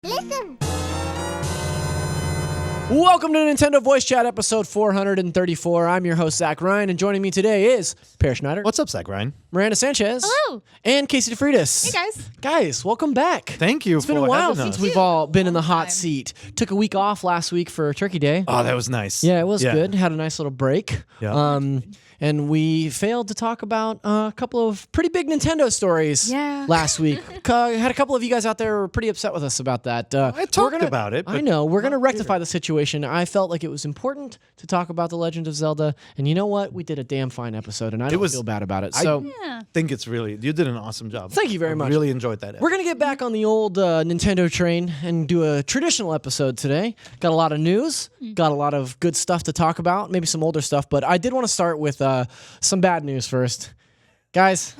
Listen. Welcome to Nintendo Voice Chat episode 434. I'm your host, Zach Ryan, and joining me today is Per Schneider. What's up, Zach Ryan? Miranda Sanchez. Hello. And Casey DeFreitas. Hey, guys. Guys, welcome back. Thank you. It's been a while since we've all been in the hot time. seat. Took a week off last week for Turkey Day. Oh, that was nice. Yeah, it was good. Had a nice little break. Yeah. And we failed to talk about a couple of pretty big Nintendo stories last week. Had a couple of you guys out there who were pretty upset with us about that. I talked about it. I know. We're going to rectify the situation. I felt like it was important to talk about The Legend of Zelda. And you know what? We did a damn fine episode, and I don't feel bad about it. So I think it's really, you did an awesome job. Thank you very much. Really enjoyed that. We're going to get back on the old Nintendo train and do a traditional episode today. Got a lot of news, got a lot of good stuff to talk about, maybe some older stuff, but I did want to start with some bad news first. Guys,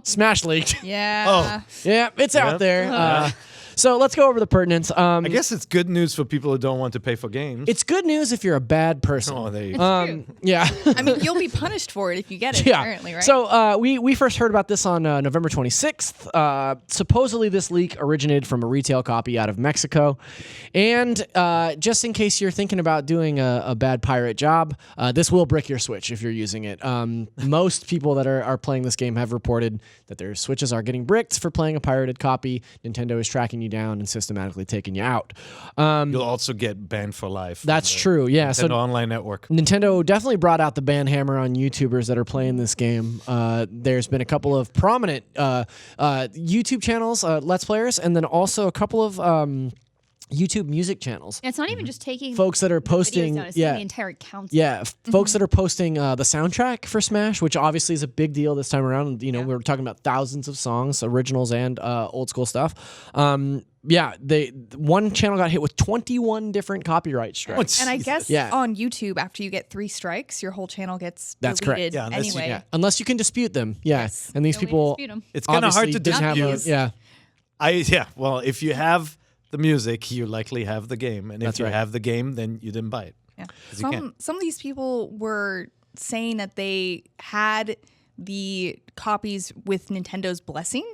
Smash leaked. Yeah. Yeah, it's out there. So let's go over the pertinence. I guess it's good news for people who don't want to pay for games. It's good news if you're a bad person. Oh, there you go. Yeah. I mean, you'll be punished for it if you get it, apparently, right? So we first heard about this on November 26th. Supposedly this leak originated from a retail copy out of Mexico. And just in case you're thinking about doing a bad pirate job, this will brick your Switch if you're using it. Most people that are playing this game have reported that their Switches are getting bricked for playing a pirated copy. Nintendo is tracking you down and systematically taking you out. You'll also get banned for life. That's true, yeah. Nintendo So Online Network. Nintendo definitely brought out the ban hammer on YouTubers that are playing this game. There's been a couple of prominent YouTube channels, Let's Players, and then also a couple of YouTube music channels. It's not even just taking folks that are posting, the entire account. Yeah, folks that are posting the soundtrack for Smash, which obviously is a big deal this time around. You know, we were talking about thousands of songs, originals and old school stuff. One channel got hit with 21 different copyright strikes. And I guess on YouTube, after you get 3 strikes, your whole channel gets deleted anyway. Unless you can dispute them. Yeah, and these people, it's kind of hard to dispute. Well, if you have the music, you likely have the game, and if you have the game, then you didn't buy it. Yeah. Some of these people were saying that they had the copies with Nintendo's blessing,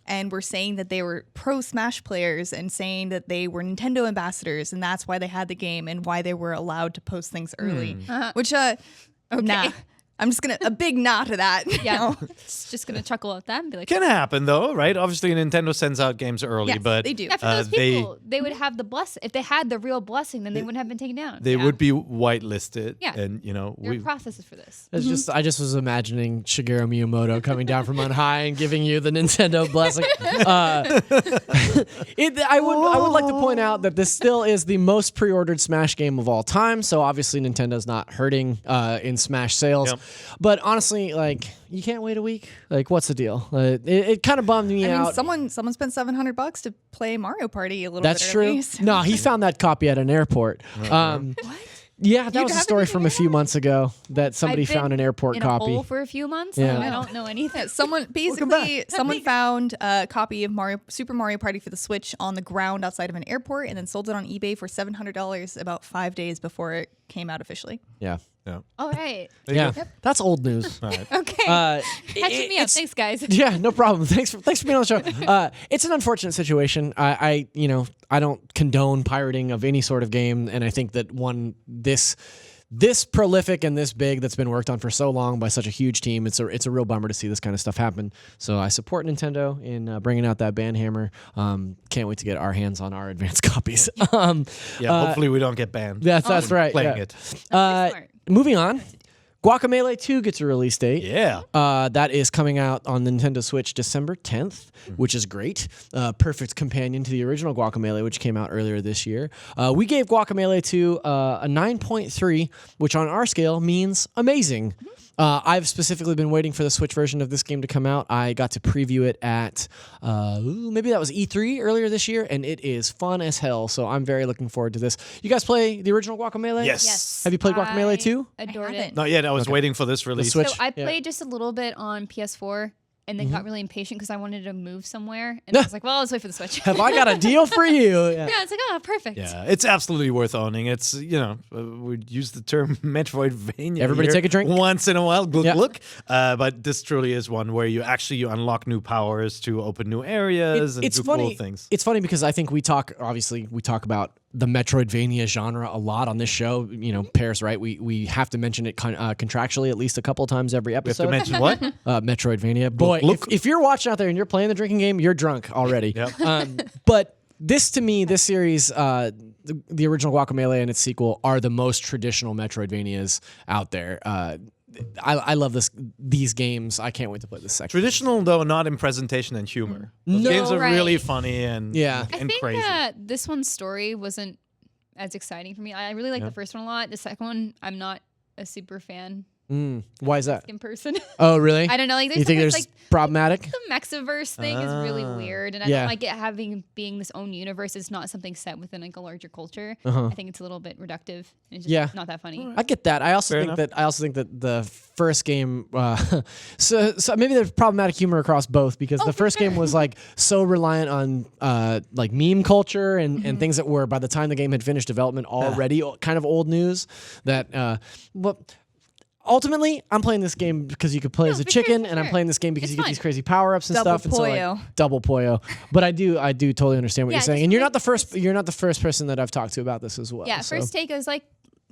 and were saying that they were pro Smash players and saying that they were Nintendo ambassadors, and that's why they had the game and why they were allowed to post things early. Which, nah. I'm just gonna a big nah to that. Yeah, just gonna chuckle at that and be like, can happen though, right? Obviously, Nintendo sends out games early, but they do. Yeah, for those people, they would have the blessing. If they had the real blessing, then they wouldn't have been taken down. They would be whitelisted. Yeah, and there are processes for this. It's I just was imagining Shigeru Miyamoto coming down from on high and giving you the Nintendo blessing. I would like to point out that this still is the most pre-ordered Smash game of all time. So obviously Nintendo's not hurting in Smash sales. Yep. But honestly, like, you can't wait a week. Like, what's the deal? It kind of bummed me out. Someone spent $700 to play Mario Party a little bit. That's true. No, he found that copy at an airport. What? Yeah, that was a story from a few months ago that somebody found an airport copy. In a hole for a few months. Yeah. I don't know anything. Someone found a copy of Super Mario Party for the Switch on the ground outside of an airport, and then sold it on eBay for $700 about 5 days before it came out officially. Yeah. All right. Yeah, that's old news. Okay. Catching me up. Thanks, guys. Yeah, no problem. Thanks for being on the show. It's an unfortunate situation. I don't condone pirating of any sort of game, and I think that one this prolific and this big that's been worked on for so long by such a huge team, it's a real bummer to see this kind of stuff happen. So I support Nintendo in bringing out that ban hammer. Can't wait to get our hands on our advanced copies. Hopefully we don't get banned. That's right. Playing it. Moving on. Guacamelee 2 gets a release date. Yeah. That is coming out on the Nintendo Switch December 10th, which is great. Perfect companion to the original Guacamelee, which came out earlier this year. We gave Guacamelee 2 a 9.3, which on our scale means amazing. I've specifically been waiting for the Switch version of this game to come out. I got to preview it at, maybe that was E3 earlier this year, and it is fun as hell, so I'm very looking forward to this. You guys play the original Guacamelee? Yes. Have you played Guacamelee 2? Adored it. Not yet. I was waiting for this release. Switch. So I played just a little bit on PS4. and then got really impatient because I wanted to move somewhere. And I was like, well, let's wait for the Switch. Have I got a deal for you? Yeah, it's like, oh, perfect. Yeah, it's absolutely worth owning. It's, we'd use the term Metroidvania. Everybody here take a drink. Once in a while, look, Yeah. look. But this truly is one where you unlock new powers to open new areas and It's do funny. cool things. It's funny because I think we talk about the Metroidvania genre a lot on this show. Paris, right? We have to mention it contractually at least a couple of times every We have episode. to mention what? Metroidvania. Boy, look. if you're watching out there and you're playing the drinking game, you're drunk already. Yep. But this, to me, this series, the original Guacamelee and its sequel are the most traditional Metroidvanias out there. I love these games. I can't wait to play this section. Traditional, though, not in presentation and humor. Those No. games are Right. really funny and, Yeah. I and think crazy. this one's story wasn't as exciting for me. I really like the first one a lot. The second one, I'm not a super fan Why is that? in person. Oh, really? I don't know. Like, there's You think something there's like problematic? the Mexiverse thing is really weird, and I Yeah. don't like it being this own universe. It's not something set within like a larger culture. Uh-huh. I think it's a little bit reductive. And it's just Yeah. not that funny. I get that. I also Fair think enough. that the first game, so maybe there's problematic humor across both because the first game was like so reliant on like meme culture and things that were by the time the game had finished development already kind of old news that ultimately, I'm playing this game because you could play as a for sure, chicken, for and I'm sure. playing this game because It's you get fun. these crazy power ups and Double stuff. And so, Poyo. like, double Poyo. But I do totally understand what Yeah, you're saying, just and you're like- not the first. You're not the first person that I've talked to about this as well. Yeah, so. first take, I was like,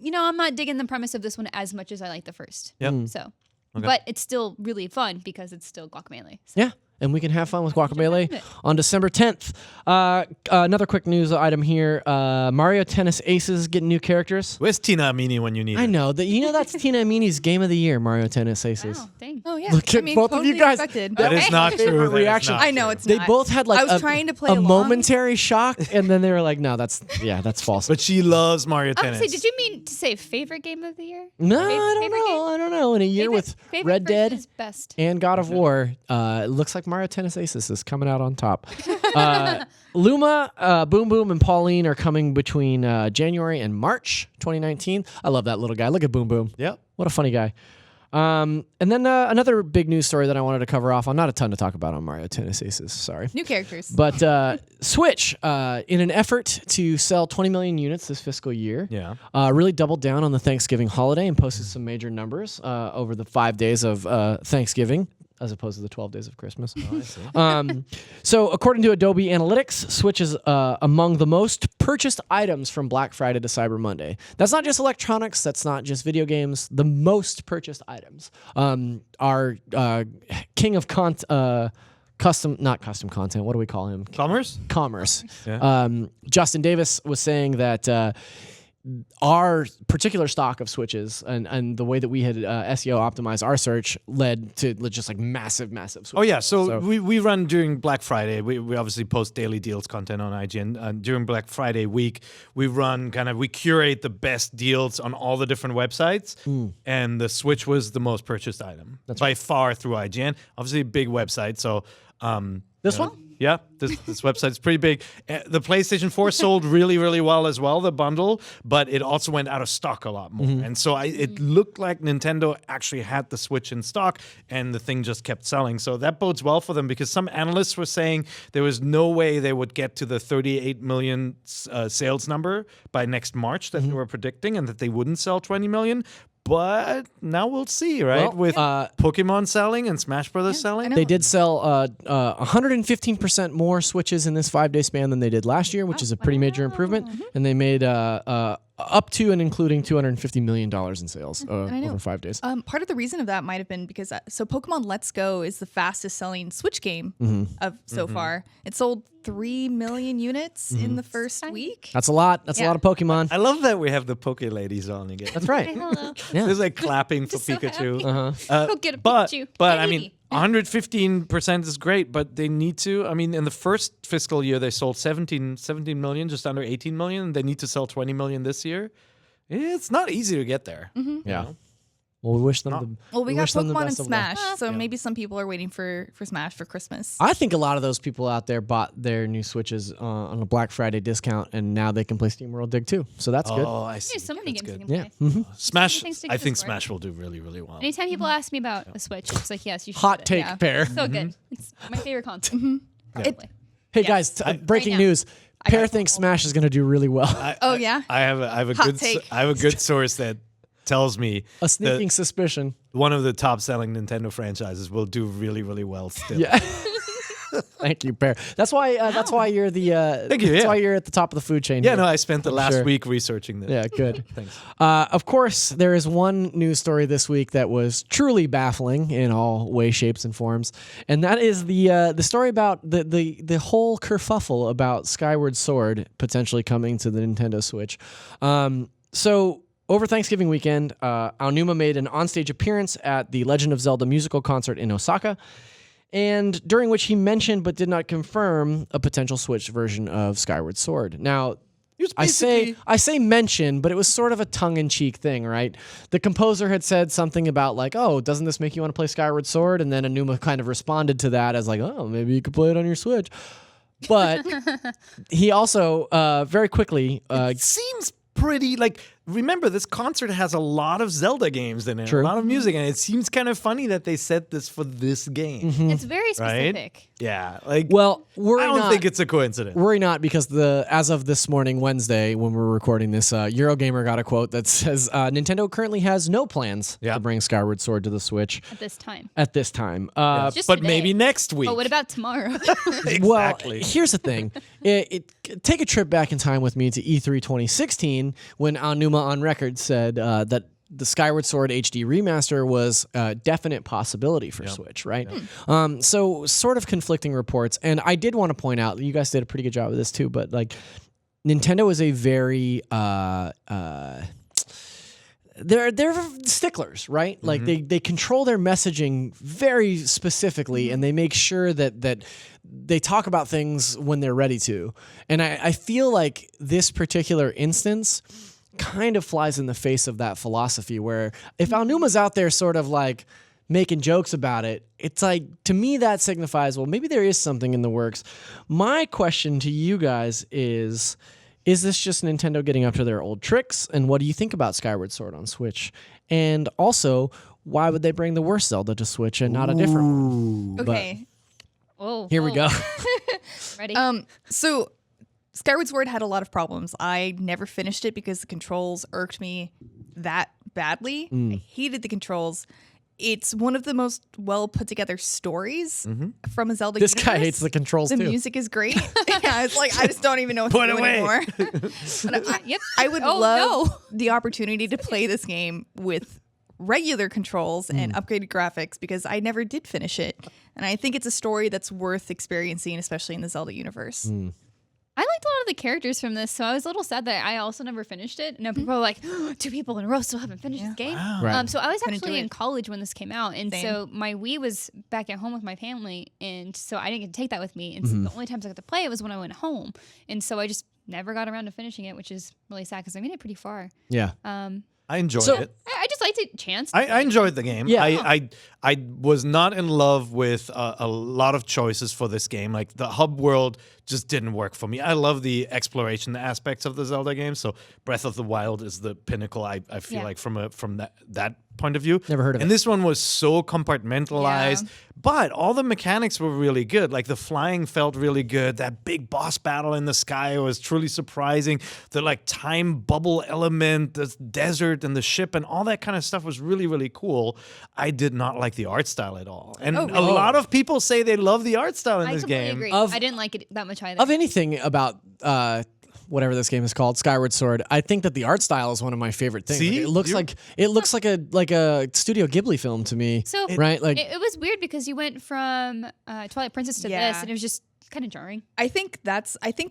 I'm not digging the premise of this one as much as I like the first. Yep. So, but it's still really fun because it's still Guacamelee. So. Yeah, and we can have fun with Guacamelee into it. on December 10th. Another quick news item here: Mario Tennis Aces getting new characters. Where's Tina Amini when you need I her? know that that's Tina Amini's game of the year. Mario Tennis Aces. Wow, dang. Oh yeah. Look at both of you totally guys. expected. That is not Favorite true. That is reaction. not I know true. it's They not. both had like I was trying to play a along. momentary shock, and then they were like, "No, that's false." But she loves Mario I was Tennis. gonna say, did you mean to say favorite game of the year? no, Favorite- I don't favorite know. game? I don't know. In a year with Favorite Red Dead versus best. and God of War, it looks like Mario Tennis Aces is coming out on top. Luma, Boom Boom, and Pauline are coming between January and March 2019. I love that little guy. Look at Boom Boom. Yep. What a funny guy. And then another big news story that I wanted to cover off on. Not a ton to talk about on Mario Tennis Aces. Sorry. New characters. But Switch, in an effort to sell 20 million units this fiscal year, Yeah. really doubled down on the Thanksgiving holiday and posted some major numbers over the 5 days of Thanksgiving, as opposed to the 12 days of Christmas. I see. So according to Adobe Analytics, Switch is among the most purchased items from Black Friday to Cyber Monday. That's not just electronics. That's not just video games. The most purchased items are king of not custom content. What do we call him? Commerce. Yeah. Justin Davis was saying that our particular stock of Switches and the way that we had SEO optimized our search led to just like massive Switches. Oh yeah, so we run during Black Friday. We obviously post daily deals content on IGN. During Black Friday week, we curate the best deals on all the different websites, and the Switch was the most purchased item by far through IGN. Obviously, a big website. So This one? Yeah, this website's pretty big. The PlayStation 4 sold really, really well as well, the bundle, but it also went out of stock a lot more. And so it looked like Nintendo actually had the Switch in stock, and the thing just kept selling. So that bodes well for them because some analysts were saying there was no way they would get to the 38 million sales number by next March that they were predicting, and that they wouldn't sell 20 million. But now we'll see, right? Well, With Pokemon selling and Smash Brothers selling. know. They did sell 115% more Switches in this 5-day span than they did last year, which is a pretty major improvement. And they made up to and including $250 million in sales over 5 days. Part of the reason of that might have been because Pokemon Let's Go is the fastest selling Switch game of so far. It sold 3 million units in the first week. That's a lot. That's a lot of Pokemon. I love that we have the Poke ladies on again. That's right. Hello. Yeah. There's like clapping for Just so Pikachu. happy. Go get a But Pikachu. I Hey, mean, Eevee. 115% is great, but they need to. I mean, in the first fiscal year, they sold 17 million, just under 18 million. They need to sell 20 million this year. It's not easy to get there. Yeah. Well, we wish them the Well, we got wish them the Pokemon and best of luck. Smash, so maybe some people are waiting for Smash for Christmas. I think a lot of those people out there bought their new Switches on a Black Friday discount, and now they can play SteamWorld Dig too. So that's good. Oh, I see. There's so many That's games you good. can play. Yeah. Smash. things to I choose think for. Smash will do really, really well. Anytime people ask me about a Switch, it's like, yes, you should. Hot get it. take, Yeah. Pear. So good. It's my favorite console. Probably. Hey Yes. guys, breaking now. news. I Pear got thinks Smash is going to do really well. Yeah? I have a Hot good take. I have a good source that tells me A sneaking suspicion. one of the top selling Nintendo franchises will do really, really well still. Yeah. Thank you, Pear. That's why you're the Thank you, that's yeah. why you're at the top of the food chain. Yeah, here. no, I spent the last Sure. week researching this. Yeah, good. Thanks. Of course, there is one news story this week that was truly baffling in all ways, shapes, and forms, and that is the story about the whole kerfuffle about Skyward Sword potentially coming to the Nintendo Switch. So over Thanksgiving weekend, Aonuma made an onstage appearance at the Legend of Zelda musical concert in Osaka, and during which he mentioned but did not confirm a potential Switch version of Skyward Sword. Now, I say mention, but it was sort of a tongue-in-cheek thing, right? The composer had said something about like, "Oh, doesn't this make you want to play Skyward Sword?" And then Aonuma kind of responded to that as like, "Oh, maybe you could play it on your Switch." But he also very quickly Seems pretty like. Remember, this concert has a lot of Zelda games in it, True. a lot of music, and it seems kind of funny that they set this for this game. It's very specific. Yeah, like well, worry I don't not. think it's a coincidence. Worry not, because as of this morning, Wednesday, when we're recording this, Eurogamer got a quote that says Nintendo currently has no plans to bring Skyward Sword to the Switch At this time. at this time. Just But today. maybe next week. But what about tomorrow? Exactly. Well, here's the thing. Take a trip back in time with me to E3 2016 when Aonuma on record said that the Skyward Sword HD remaster was a definite possibility for Switch, right? So sort of conflicting reports. And I did want to point out, you guys did a pretty good job of this too, but like Nintendo is a very they're sticklers, right? Like they control their messaging very specifically, and they make sure that they talk about things when they're ready to. And I feel like this particular instance kind of flies in the face of that philosophy, where if Aonuma's out there sort of like making jokes about it, it's like, to me, that signifies, well, maybe there is something in the works. My question to you guys is this just Nintendo getting up to their old tricks? And what do you think about Skyward Sword on Switch? And also, why would they bring the worst Zelda to Switch and not a different one? Okay. Whoa. Here we go. Ready? So Skyward Sword had a lot of problems. I never finished it because the controls irked me that badly. I hated the controls. It's one of the most well put together stories from a Zelda This universe. guy hates the controls The too. music is great. Yeah, it's like I just don't even know what Put to do away. anymore. Yep. I would Oh, love no. the opportunity to play this game with regular controls and upgraded graphics, because I never did finish it. And I think it's a story that's worth experiencing, especially in the Zelda universe. I liked a lot of the characters from this, so I was a little sad that I also never finished it. No, people are like, 2 people in a row still haven't finished this game. Right. So I was Couldn't do actually in it. college when this came out, and Same. so my Wii was back at home with my family, and so I didn't get to take that with me. And so the only times I got to play it was when I went home, and so I just never got around to finishing it, which is really sad because I made it pretty far. Yeah. I enjoyed So- it. I just liked it. Chance. I enjoyed the game. Yeah. I was not in love with a lot of choices for this game. Like the hub world just didn't work for me. I love the exploration aspects of the Zelda game. So Breath of the Wild is the pinnacle. I feel Yeah. like from that point of view. Never heard of and it. this one was so compartmentalized, Yeah. but all the mechanics were really good. Like the flying felt really good. That big boss battle in the sky was truly surprising. The like time bubble element, the desert and the ship and all that kind of stuff was really, really cool. I did not like the art style at all. And Oh, a really? lot of people say they love the art style in I this completely game. agree. Of- I didn't like it that much either. Of anything about whatever this game is called, Skyward Sword, I think that the art style is one of my favorite things. See? Like, it looks like a Studio Ghibli film to me. So right? Like it was weird because you went from Twilight Princess to Yeah. this, and it was just kind of jarring. I think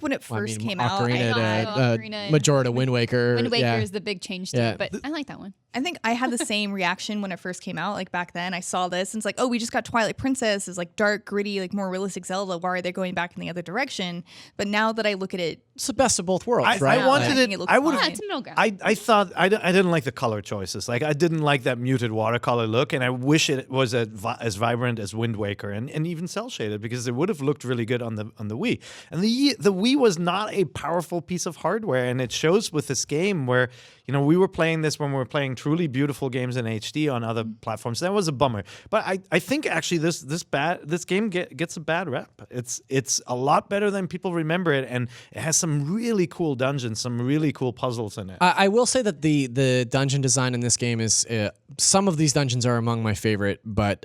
when it first came out, Ocarina Ocarina to and Majora Wind Waker. Wind Waker yeah. is the big change to Yeah. it, but I like that one. I think I had the same reaction when it first came out. Like back then, I saw this and it's like, oh, we just got Twilight Princess. It's like dark, gritty, like more realistic Zelda. Why are they going back in the other direction? But now that I look at it, It's the best of both worlds, I right? wanted think it. it looks I would. fine. Yeah, it's a middle ground. I thought I didn't like the color choices. Like I didn't like that muted watercolor look, and I wish it was as vibrant as Wind Waker and even cel shaded, because it would have looked really good on the Wii. And the Wii was not a powerful piece of hardware, and it shows with this game where we were playing this when we were playing truly beautiful games in HD on other platforms. That was a bummer. But I think actually this game gets a bad rep. It's a lot better than people remember it, and it has some really cool dungeons, some really cool puzzles in it. I will say that the dungeon design in this game is some of these dungeons are among my favorite, but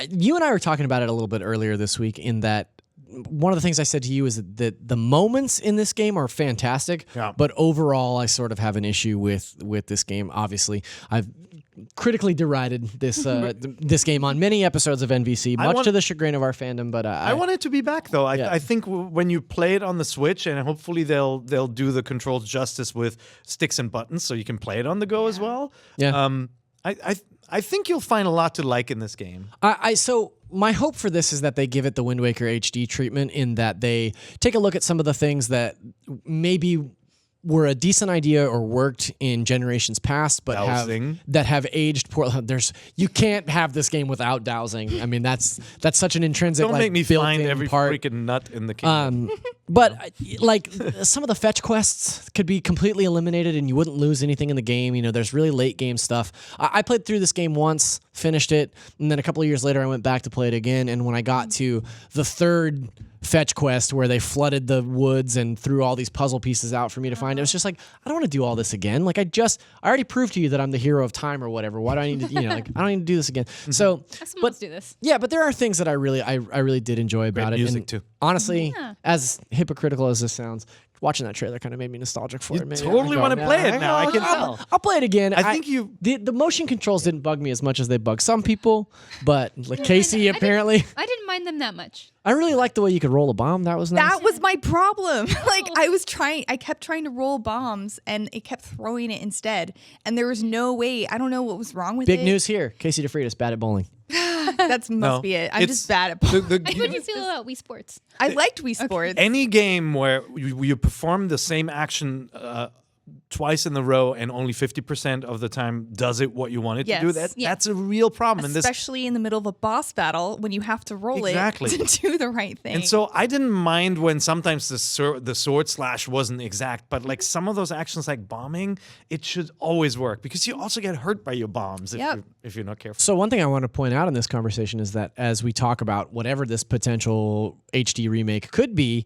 you and I were talking about it a little bit earlier this week, in that one of the things I said to you is that the moments in this game are fantastic, but overall I sort of have an issue with this game. Obviously, I've critically derided this this game on many episodes of NVC, much to the chagrin of our fandom. But I want it to be back, though. I think when you play it on the Switch, and hopefully they'll do the controls justice with sticks and buttons, so you can play it on the go as well. Yeah. I think you'll find a lot to like in this game. So my hope for this is that they give it the Wind Waker HD treatment, in that they take a look at some of the things that maybe were a decent idea or worked in generations past, but have aged poorly. You can't have this game without dowsing. I mean, that's such an intrinsic. Don't make me find every part. freaking nut in the game. But like some of the fetch quests could be completely eliminated, and you wouldn't lose anything in the game. There's really late game stuff. I played through this game once, finished it, and then a couple of years later I went back to play it again. And when I got to the third fetch quest where they flooded the woods and threw all these puzzle pieces out for me to find, it was just like, I don't want to do all this again. Like I already proved to you that I'm the hero of time or whatever. Why do I need to, I don't need to do this again. So, Let's do this. Yeah, but there are things that I really did enjoy about it. Music and too. Honestly, as hypocritical as this sounds, watching that trailer kind of made me nostalgic for it. Maybe totally want to play it now. I can tell. I'll play it again. I think the motion controls didn't bug me as much as they bug some people, but like Casey apparently. I didn't mind them that much. I really liked the way you could roll a bomb. That was nice. that was my problem. Like I kept trying to roll bombs and it kept throwing it instead. And there was no way. I don't know what was wrong with it. Big news here. Casey DeFreitas bad at bowling. That must be it. I'm just bad at bowling. How do you feel about Wii Sports? I liked Wii Sports. Any game where you perform the same action twice in a row and only 50% of the time does it what you want it to do, that's a real problem. Especially in the middle of a boss battle when you have to roll it to do the right thing. And so I didn't mind when sometimes the sword slash wasn't exact, but like some of those actions like bombing, it should always work, because you also get hurt by your bombs if you're not careful. So one thing I want to point out in this conversation is that as we talk about whatever this potential HD remake could be,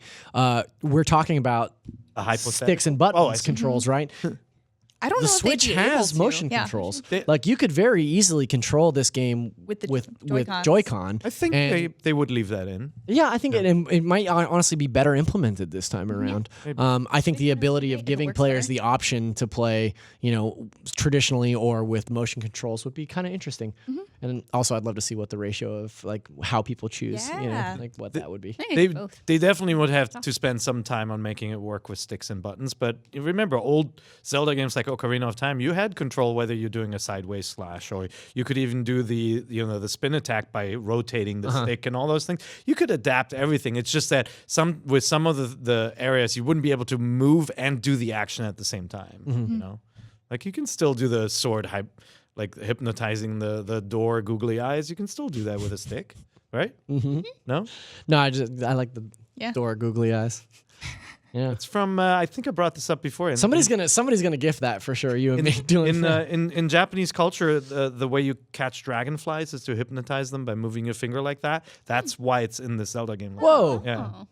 we're talking about sticks and buttons controls, right? I don't know the if Switch they'd be has able to. motion controls. Like you could very easily control this game with Joy-Con. I think they would leave that in. Yeah, I think it might honestly be better implemented this time around. I think the ability of giving players the option to play, traditionally or with motion controls would be kind of interesting. And also, I'd love to see what the ratio of like how people choose, like what that would be. They definitely would have to spend some time on making it work with sticks and buttons. But remember, old Zelda games like Ocarina of Time, you had control whether you're doing a sideways slash, or you could even do the spin attack by rotating the stick and all those things. You could adapt everything. It's just that with some of the areas you wouldn't be able to move and do the action at the same time. Like you can still do the sword like hypnotizing the door googly eyes. You can still do that with a stick, right? No, I like the door googly eyes. Yeah, it's from. I think I brought this up before. Somebody's gonna gift that for sure. You and me doing in Japanese culture, the way you catch dragonflies is to hypnotize them by moving your finger like that. That's why it's in the Zelda game. Whoa!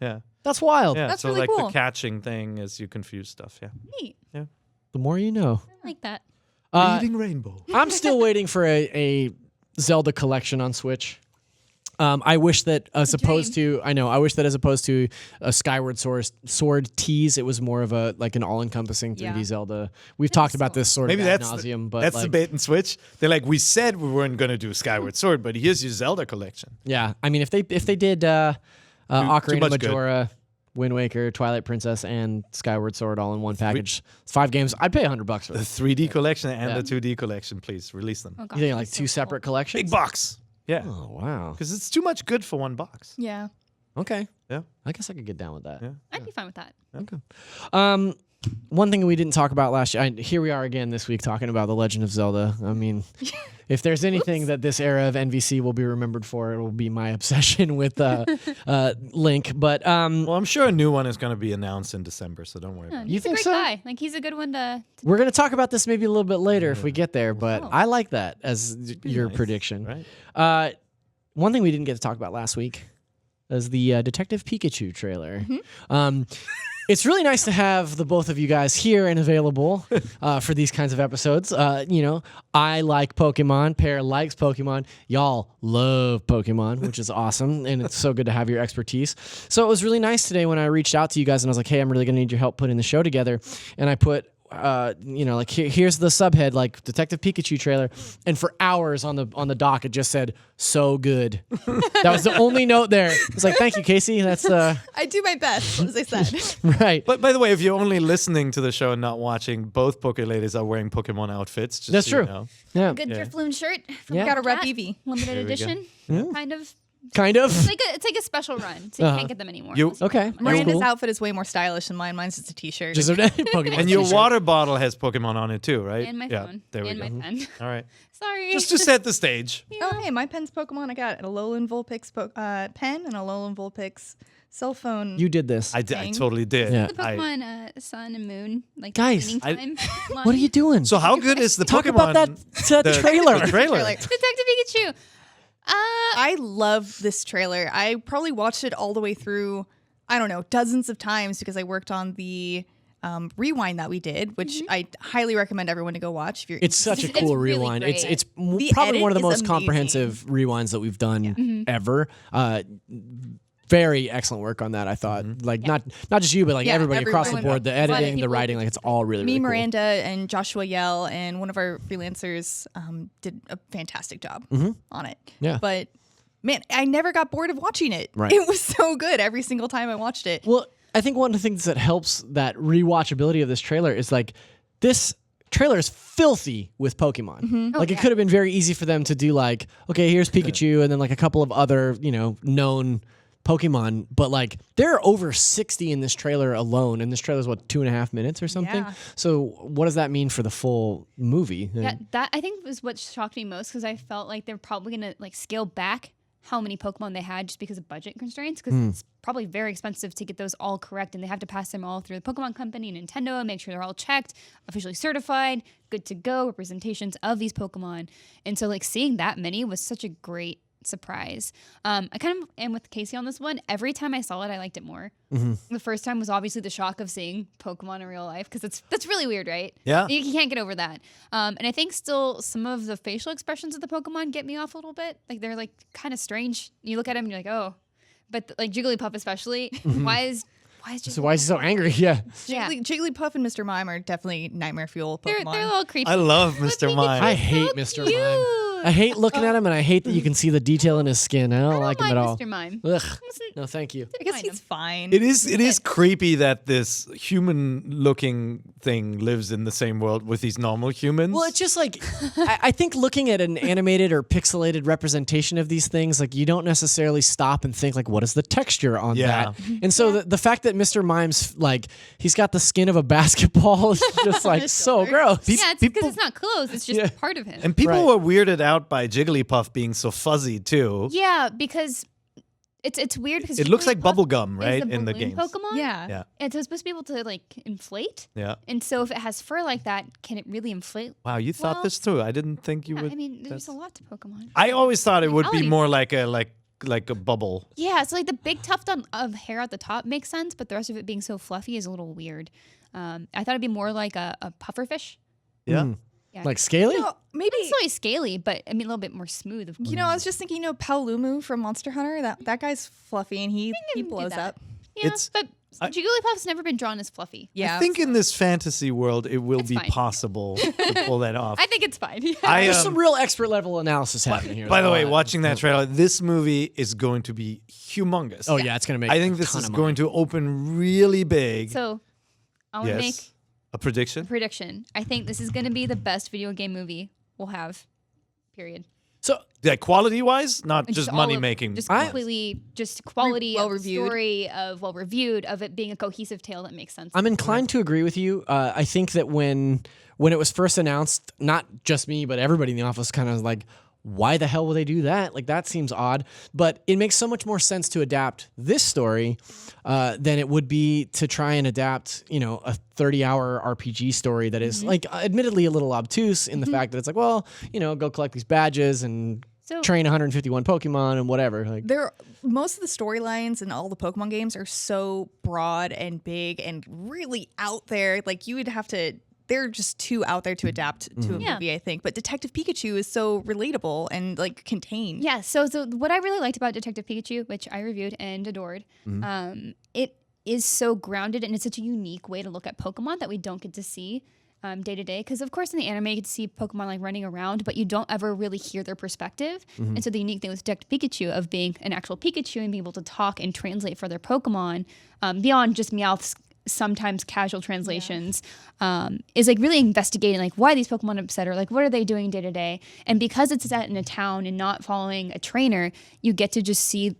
Yeah. That's wild. Yeah, that's so really like cool. the catching thing is you confuse stuff. Yeah. Neat. Yeah. The more you know. I like that. Reading Rainbow. I'm still waiting for a Zelda collection on Switch. I wish that as opposed to a Skyward Sword tease, it was more of an all-encompassing 3D Zelda. We've talked about this sort of ad nauseum, but that's the bait and switch. They're like, we said we weren't going to do Skyward Sword, but here's your Zelda collection. Yeah, I mean, if they did Ocarina of much good. Majora, Wind Waker, Twilight Princess, and Skyward Sword all in one package. It's 5 games. I'd pay $100 for The this. 3D collection and Yeah. the 2D collection, please release them. Oh, gosh, You think like that's so 2 separate cool. collections? Big box. Yeah. Oh wow. Because it's too much good for one box. Yeah. Okay. Yeah. I guess I could get down with that. Yeah. I'd be fine with that. Okay. One thing we didn't talk about last year. Here we are again this week talking about The Legend of Zelda. I mean, if there's anything that this era of NVC will be remembered for, it will be my obsession with Link. But Well, I'm sure a new one is going to be announced in December, so don't worry Yeah, about it. You he's think a great so? guy. Like he's a good one to. we're going to talk about this maybe a little bit later if we get there. But Oh. I like that as your nice, prediction. Right? One thing we didn't get to talk about last week is the Detective Pikachu trailer. It's really nice to have the both of you guys here and available for these kinds of episodes. I like Pokemon. Pear likes Pokemon. Y'all love Pokemon, which is awesome. And it's so good to have your expertise. So it was really nice today when I reached out to you guys and I was like, hey, I'm really going to need your help putting the show together. And I put here's the subhead, like Detective Pikachu trailer, and for hours on the doc it just said so good. That was the only note there. It's like, thank you, Casey. That's I do my best, as I said. right. But by the way, if you're only listening to the show and not watching, both Poke Ladies are wearing Pokemon outfits. Just That's so you true. know. Yeah, Good Yeah. Drifloon shirt. From Yeah. Gotta rep Cat, Eevee. Limited There we go. edition. Kind of. kind of. It's like a special run, so you can't get them anymore. You Okay, Miranda's cool. outfit is way more stylish than mine. Mine's just a t-shirt. Just a Pokemon. and your t-shirt. water bottle has Pokemon on it too, right? and my yeah, phone. There we and go. my pen. All right. Sorry. Just to set the stage. Oh, hey, my pen's Pokemon. I got a Alolan Vulpix pen and a Alolan Vulpix cell phone. You did this. I Thing. totally did. Yeah. the Pokemon Sun and Moon, like Guys, the cleaning time what are line. you doing? So how good is the Talk Pokemon? about that trailer. The trailer. Detective Pikachu. I love this trailer. I probably watched it all the way through, I don't know, dozens of times because I worked on the rewind that we did, which I highly recommend everyone to go watch. If you're It's such a It's cool really rewind. great. It's The probably edit one of the is most amazing. comprehensive rewinds that we've done ever. Very excellent work on that. I thought, like not just you, but like Yeah, everybody across the everyone. board. The A lot of editing, the people- writing, like it's all really, me, really cool. Miranda, and Joshua Yell, and one of our freelancers did a fantastic job on it. Yeah. But man, I never got bored of watching it. Right. It was so good every single time I watched it. Well, I think one of the things that helps that rewatchability of this trailer is like this trailer is filthy with Pokemon. Like it could have been very easy for them to do like, okay, here's Pikachu and then like a couple of other, known Pokemon, but like there are over 60 in this trailer alone, and this trailer is what 2.5 minutes or something. Yeah. So what does that mean for the full movie? Yeah, that I think was what shocked me most because I felt like they're probably gonna like scale back how many Pokemon they had just because of budget constraints because it's probably very expensive to get those all correct and they have to pass them all through the Pokemon Company and Nintendo and make sure they're all checked, officially certified, good to go, representations of these Pokemon. And so like seeing that many was such a great surprise. I kind of am with Casey on this one. Every time I saw it, I liked it more. The first time was obviously the shock of seeing Pokemon in real life because that's really weird, right? Yeah. You can't get over that. And I think still some of the facial expressions of the Pokemon get me off a little bit. Like they're like kind of strange. You look at them and you're like, oh, but like Jigglypuff especially. Why is So why is he so angry? Yeah. Yeah. Jigglypuff and Mr. Mime are definitely nightmare fuel They're Pokemon. a little creepy. I love But Mr. Pikachu Mime. I is hate so Mr. cute. Mime. I hate looking at him, and I hate that you can see the detail in his skin. I don't like him mind at all. Mr. Mime. Ugh. No, thank you. I guess Mind he's him. fine. It is creepy that this human-looking thing lives in the same world with these normal humans. Well, it's just like I think looking at an animated or pixelated representation of these things, like you don't necessarily stop and think like, what is the texture on Yeah. that? And so the fact that Mr. Mime's like he's got the skin of a basketball is just like so gross. Yeah, it's because it's not clothes. It's just part of him. and people Right. were weirded out by Jigglypuff being so fuzzy too. Yeah, because it's weird because It looks like Jigglypuff bubblegum, right, is a in the balloon games. Pokemon. Yeah. Yeah. And so it's supposed to be able to like inflate. Yeah. And so if it has fur like that, can it really inflate? Wow, you thought Well, this through. I didn't think you Yeah, would. I mean, there's that's- a lot to Pokemon. I always thought it would be Reality. more like a bubble. Yeah, so like the big tuft of hair at the top makes sense, but the rest of it being so fluffy is a little weird. I thought it'd be more like a pufferfish. Yeah. Yeah. Like scaly? You know, maybe Not necessarily scaly, but I mean a little bit more smooth. Of course. I was just thinking, Paolumu from Monster Hunter. That guy's fluffy and he do blows that. up. Yeah, It's- but Jigglypuff's never been drawn as fluffy. Yeah. I think in this fantasy world, it will be fine. possible to pull that off. I think it's fine. There's some real expert level analysis happening here. By the way, watching that trailer, this movie is going to be humongous. Oh yeah, it's gonna make. I think this is going to open really big. So I want to make A prediction? a prediction. I think this is going to be the best video game movie we'll have. Period. So Like quality-wise, not just all money of- making. Just completely, just quality, Well-reviewed. story of well-reviewed, of it being a cohesive tale that makes sense. I'm inclined to agree with you. I think that when it was first announced, not just me, but everybody in the office kind of like, why the hell would they do that? Like, that seems odd. But it makes so much more sense to adapt this story than it would be to try and adapt, a 30-hour RPG story that is, like, admittedly a little obtuse in the fact that it's like, well, go collect these badges and train 151 Pokemon and whatever. Like, Most of the storylines in all the Pokemon games are so broad and big and really out there. Like, you would have to. They're just too out there to adapt to a movie, I think. But Detective Pikachu is so relatable and like contained. Yeah. So what I really liked about Detective Pikachu, which I reviewed and adored, it is so grounded and it's such a unique way to look at Pokemon that we don't get to see day to day. Because of course in the anime you get to see Pokemon like running around, but you don't ever really hear their perspective. And so the unique thing with Detective Pikachu of being an actual Pikachu and being able to talk and translate for their Pokemon beyond just Meowth's sometimes casual translations is like really investigating like why these Pokemon are upset or like what are they doing day to day. And because it's set in a town and not following a trainer, you get to just see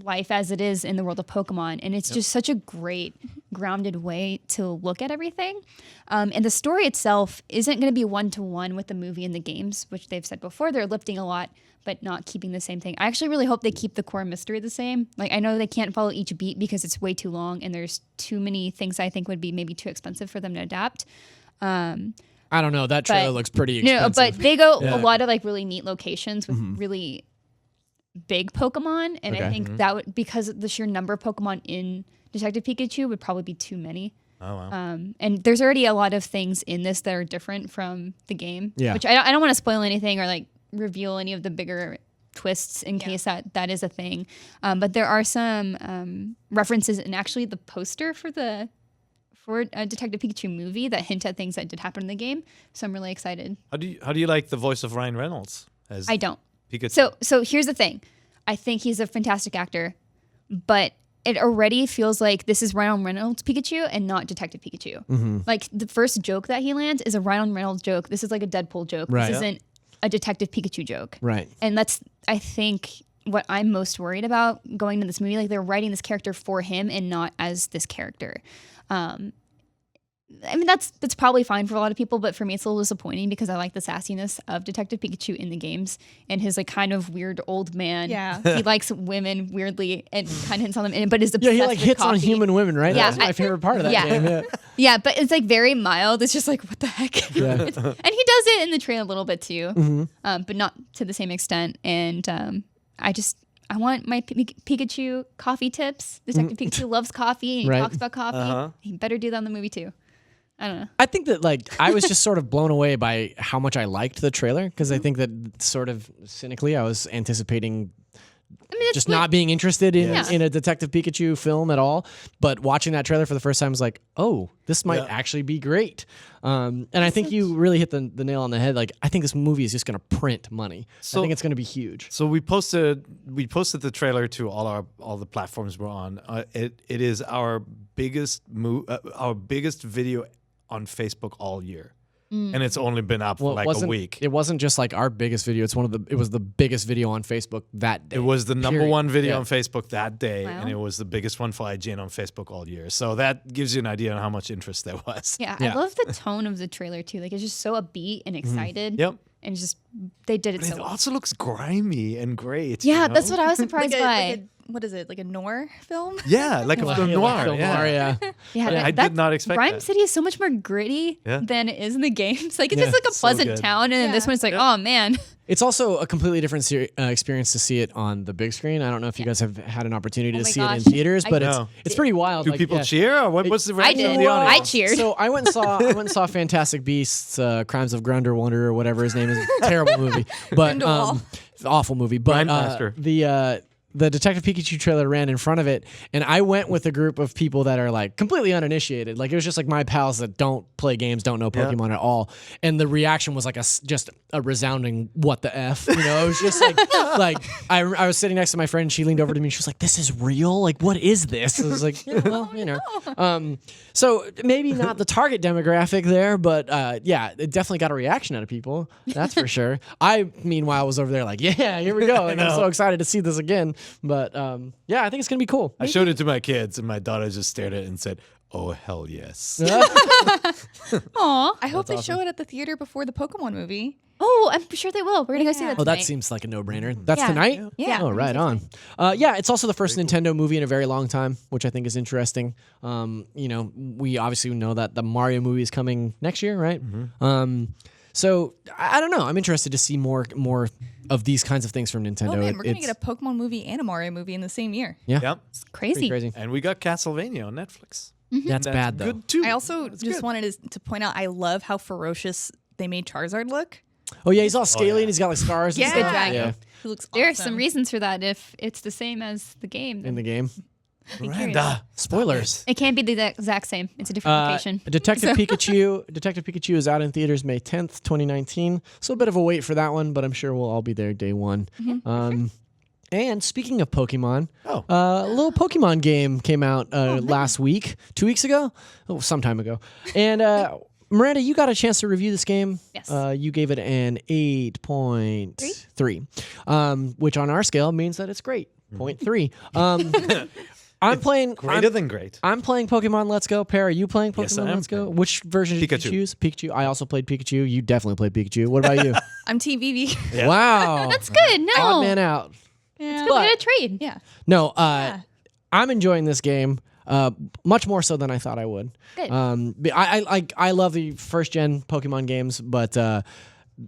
life as it is in the world of Pokemon. And it's just such a great grounded way to look at everything. And the story itself isn't going to be one-to-one with the movie and the games, which they've said before. They're lifting a lot, but not keeping the same thing. I actually really hope they keep the core mystery the same. Like, I know they can't follow each beat because it's way too long and there's too many things I think would be maybe too expensive for them to adapt. I don't know. That trailer looks pretty expensive. No, but they go a lot of like really neat locations with really big Pokemon. And I think that would, because of the sheer number of Pokemon in Detective Pikachu would probably be too many. Oh, wow. And there's already a lot of things in this that are different from the game, which I don't want to spoil anything or like reveal any of the bigger twists in case that is a thing. But there are some references in actually the poster for a Detective Pikachu movie that hint at things that did happen in the game. So I'm really excited. How do you like the voice of Ryan Reynolds as I don't. Pikachu? So here's the thing. I think he's a fantastic actor, but it already feels like this is Ryan Reynolds Pikachu and not Detective Pikachu. Like the first joke that he lands is a Ryan Reynolds joke. This is like a Deadpool joke. Right. This isn't a Detective Pikachu joke. Right. And that's, I think, what I'm most worried about going to this movie. Like they're writing this character for him and not as this character. I mean, that's probably fine for a lot of people, but for me, it's a little disappointing because I like the sassiness of Detective Pikachu in the games and his like kind of weird old man. Yeah. He likes women weirdly and kind of hits on them, but is obsessed Yeah, he like with hits on coffee. human women, right? Yeah, That's my favorite part of that game. Yeah. Yeah, but it's like very mild. It's just like, what the heck? Yeah. And he does it in the trailer a little bit too, but not to the same extent. And I want my Pikachu coffee tips. Detective Pikachu loves coffee and he talks about coffee. He better do that in the movie too. I don't know. I think that like I was just sort of blown away by how much I liked the trailer because I think that sort of cynically I was anticipating just not being interested in a Detective Pikachu film at all. But watching that trailer for the first time was like, oh, this might actually be great. And I think you really hit the nail on the head. Like I think this movie is just going to print money. I think it's going to be huge. So we posted the trailer to all the platforms we're on. It is our biggest video on Facebook all year. And it's only been up for like a week. It wasn't just like our biggest video. It was the biggest video on Facebook that day. It was the number one video on Facebook that day, Wow. and it was the biggest one for IGN on Facebook all year. So that gives you an idea on how much interest there was. Yeah, I love the tone of the trailer too. Like it's just so upbeat and excited. Yep. And it's just they did it But so it well. also looks grimy and great. Yeah, you know? that's what I was surprised by. What is it, like a noir film? Yeah, like a film noir. Film Yeah. noir, yeah. Yeah, I did not expect Rhyme that. City is so much more gritty than it is in the games. Like it's just like a so pleasant good. town, and then this one's like, oh man. It's also a completely different experience to see it on the big screen. I don't know if you guys have had an opportunity to my see it in gosh. theaters, but No. it's pretty wild. Do like, people yeah. cheer? Or what's the I reaction of did. the audience? I cheered. So I went and saw Fantastic Beasts, Crimes of Grindelwald or whatever his name is. Terrible movie, but Grindelwald. awful movie. But Grindmaster. the Detective Pikachu trailer ran in front of it, and I went with a group of people that are like completely uninitiated. Like it was just like my pals that don't play games, don't know Pokemon at all, and the reaction was like just a resounding "what the f," you know? It was just like I was sitting next to my friend, she leaned over to me, and she was like, "This is real? Like what is this?" I was like, yeah, well, you know. So maybe not the target demographic there, but yeah, it definitely got a reaction out of people. That's for sure. I meanwhile was over there like, yeah, here we go. Like I'm so excited to see this again. But yeah, I think it's gonna be cool. I showed it to my kids, and my daughter just stared at it and said, "Oh hell yes!" Aw. I hope they show it at the theater before the Pokemon movie. Oh, I'm sure they will. We're gonna go see that. Oh, that tonight. seems like a no-brainer. That's Yeah. tonight? Yeah. Oh, right on. Yeah, it's also the first Nintendo movie in a very long time, which I think is interesting. You know, we obviously know that the Mario movie is coming next year, right? So I don't know. I'm interested to see more of these kinds of things from Nintendo. Oh man, we're gonna It's get a Pokemon movie and a Mario movie in the same year. yeah, Yep. Crazy. pretty crazy. And we got Castlevania on Netflix. That's bad though. Good too. I also That's just good. wanted to point out I love how ferocious they made Charizard look. Oh yeah, he's all scaly yeah. and he's got like scars. And Yeah. stuff. Good dragon. Yeah, He looks There are awesome. some reasons for that. If it's the same as the game, in the game. Miranda. Spoilers. it can't be the exact same. It's a different location. Detective Pikachu is out in theaters May 10th, 2019. So a bit of a wait for that one, but I'm sure we'll all be there day one. And speaking of Pokemon, a little Pokemon game came out last week, 2 weeks ago, some time ago. And Miranda, you got a chance to review this game. Yes. You gave it an 8.3, which on our scale means that it's great. 0.3. I'm playing Greater than great. I'm playing Pokemon Let's Go. Per, are you playing Pokemon Yes, I am Let's Go? playing. Which version did Pikachu. you choose? Pikachu. I also played Pikachu. You definitely played Pikachu. What about you? I'm Team Eevee. Yeah. Wow. That's good. No. Odd man out. Yeah. Good. We got a trade. Yeah. No, I'm enjoying this game much more so than I thought I would. Good. I love the first gen Pokemon games, but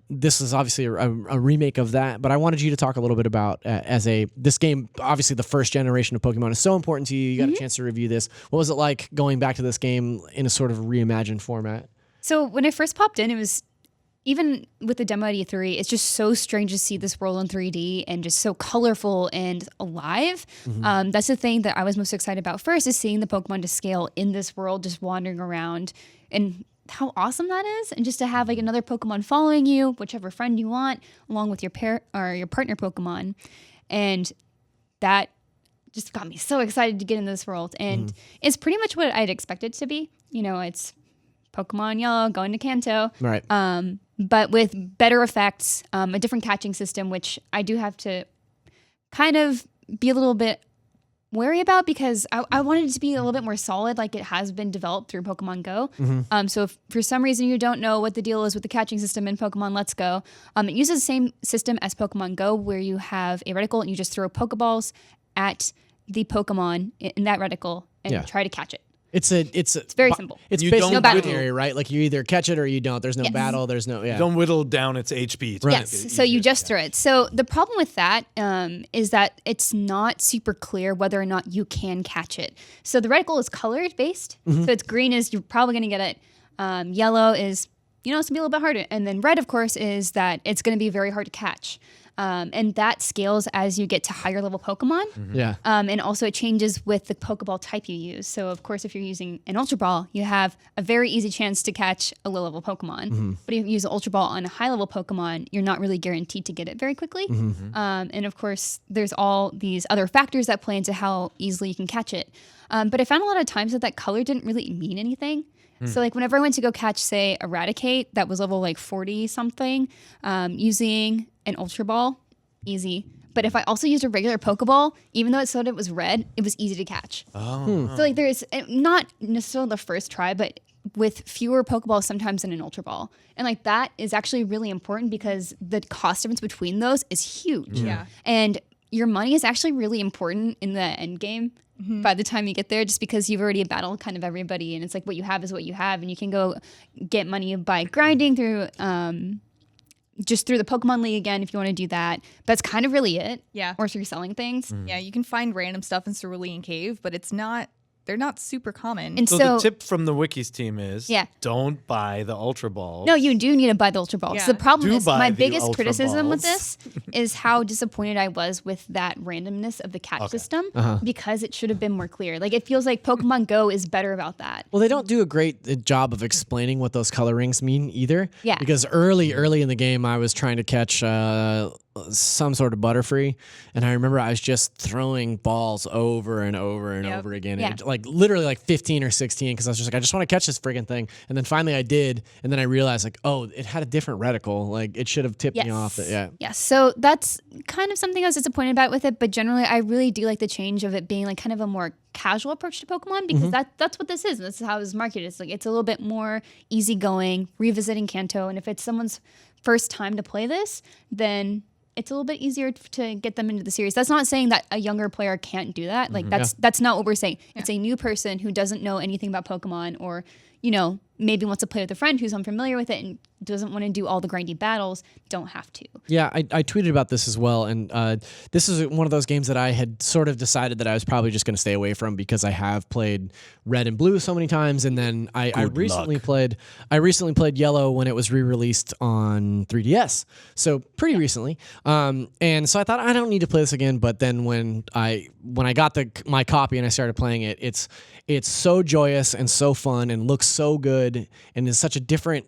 this is obviously a remake of that. But I wanted you to talk a little bit about this game. Obviously, the first generation of Pokemon is so important to you. You got a chance to review this. What was it like going back to this game in a sort of reimagined format? So when it first popped in, it was even with the demo at E3, it's just so strange to see this world in 3D and just so colorful and alive. That's the thing that I was most excited about first, is seeing the Pokemon to scale in this world, just wandering around, and how awesome that is. And just to have like another Pokemon following you, whichever friend you want, along with your pair or your partner Pokemon. And that just got me so excited to get in this world. And it's pretty much what I'd expected it to be. You know, it's Pokemon Yellow going to Kanto. Right. But with better effects, a different catching system, which I do have to kind of be a little bit wary about, because I wanted it to be a little bit more solid, like it has been developed through Pokemon Go. So if for some reason you don't know what the deal is with the catching system in Pokemon Let's Go, it uses the same system as Pokemon Go, where you have a reticle and you just throw Pokeballs at the Pokemon in that reticle and try to catch it. It's very simple. It's You basically don't binary, right? Like you either catch it or you don't. There's no battle. There's no Don't whittle down its HP. to Right. make Yes, it so you easier. just throw it. So the problem with that is that it's not super clear whether or not you can catch it. So the reticle is colored based. So it's green is you're probably going to get it. Yellow is, you know, it's going to be a little bit harder. And then red, of course, is that it's going to be very hard to catch. And that scales as you get to higher level Pokemon. Yeah. And also it changes with the Pokeball type you use. So of course, if you're using an Ultra Ball, you have a very easy chance to catch a low level Pokemon. But if you use an Ultra Ball on a high level Pokemon, you're not really guaranteed to get it very quickly. And of course, there's all these other factors that play into how easily you can catch it. But I found a lot of times that color didn't really mean anything. So like whenever I went to go catch, say, Eradicate, that was level like 40 something, using an Ultra Ball, easy. But if I also used a regular Pokeball, even though it said it was red, it was easy to catch. So like there's not necessarily the first try, but with fewer Pokeballs sometimes than an Ultra Ball. And like that is actually really important because the cost difference between those is huge. Yeah. And your money is actually really important in the end game. By the time you get there, just because you've already battled kind of everybody, and it's like what you have is what you have, and you can go get money by grinding through just through the Pokemon League again if you want to do that. But that's kind of really it. Yeah. Or through selling things. Yeah, you can find random stuff in Cerulean Cave, but it's not they're not super common. And So so, the tip from the Wikis team is Yeah. don't buy the Ultra Balls. no, you do need to buy the Ultra Balls. Yeah. The problem Do is buy my the biggest Ultra criticism with Balls. this is how disappointed I was with that randomness of the catch system because it should have been more clear. Like it feels like Pokemon Go is better about that. Well, they don't do a great job of explaining what those color rings mean either. Yeah. Because early in the game, I was trying to catch some sort of Butterfree, and I remember I was just throwing balls over and over and over again, Yeah. and like literally like 15 or 16, because I was just like, I just want to catch this friggin' thing, and then finally I did, and then I realized like, oh, it had a different reticle, like it should have tipped me off. Yeah. Yes. So that's kind of something I was disappointed about with it, but generally I really do like the change of it being like kind of a more casual approach to Pokemon because that's what this is. And this is how it's marketed. It's like it's a little bit more easygoing, revisiting Kanto, and if it's someone's first time to play this, then it's a little bit easier to get them into the series. That's not saying that a younger player can't do that. Like that's not what we're saying. It's a new person who doesn't know anything about Pokemon or, you know, maybe wants to play with a friend who's unfamiliar with it and doesn't want to do all the grindy battles, don't have to. Yeah, I tweeted about this as well, and this is one of those games that I had sort of decided that I was probably just going to stay away from because I have played Red and Blue so many times, and then I recently played Yellow when it was re-released on 3DS, so pretty recently. And so I thought I don't need to play this again, but then when I got my copy and I started playing it, it's so joyous and so fun and looks so good and is such a different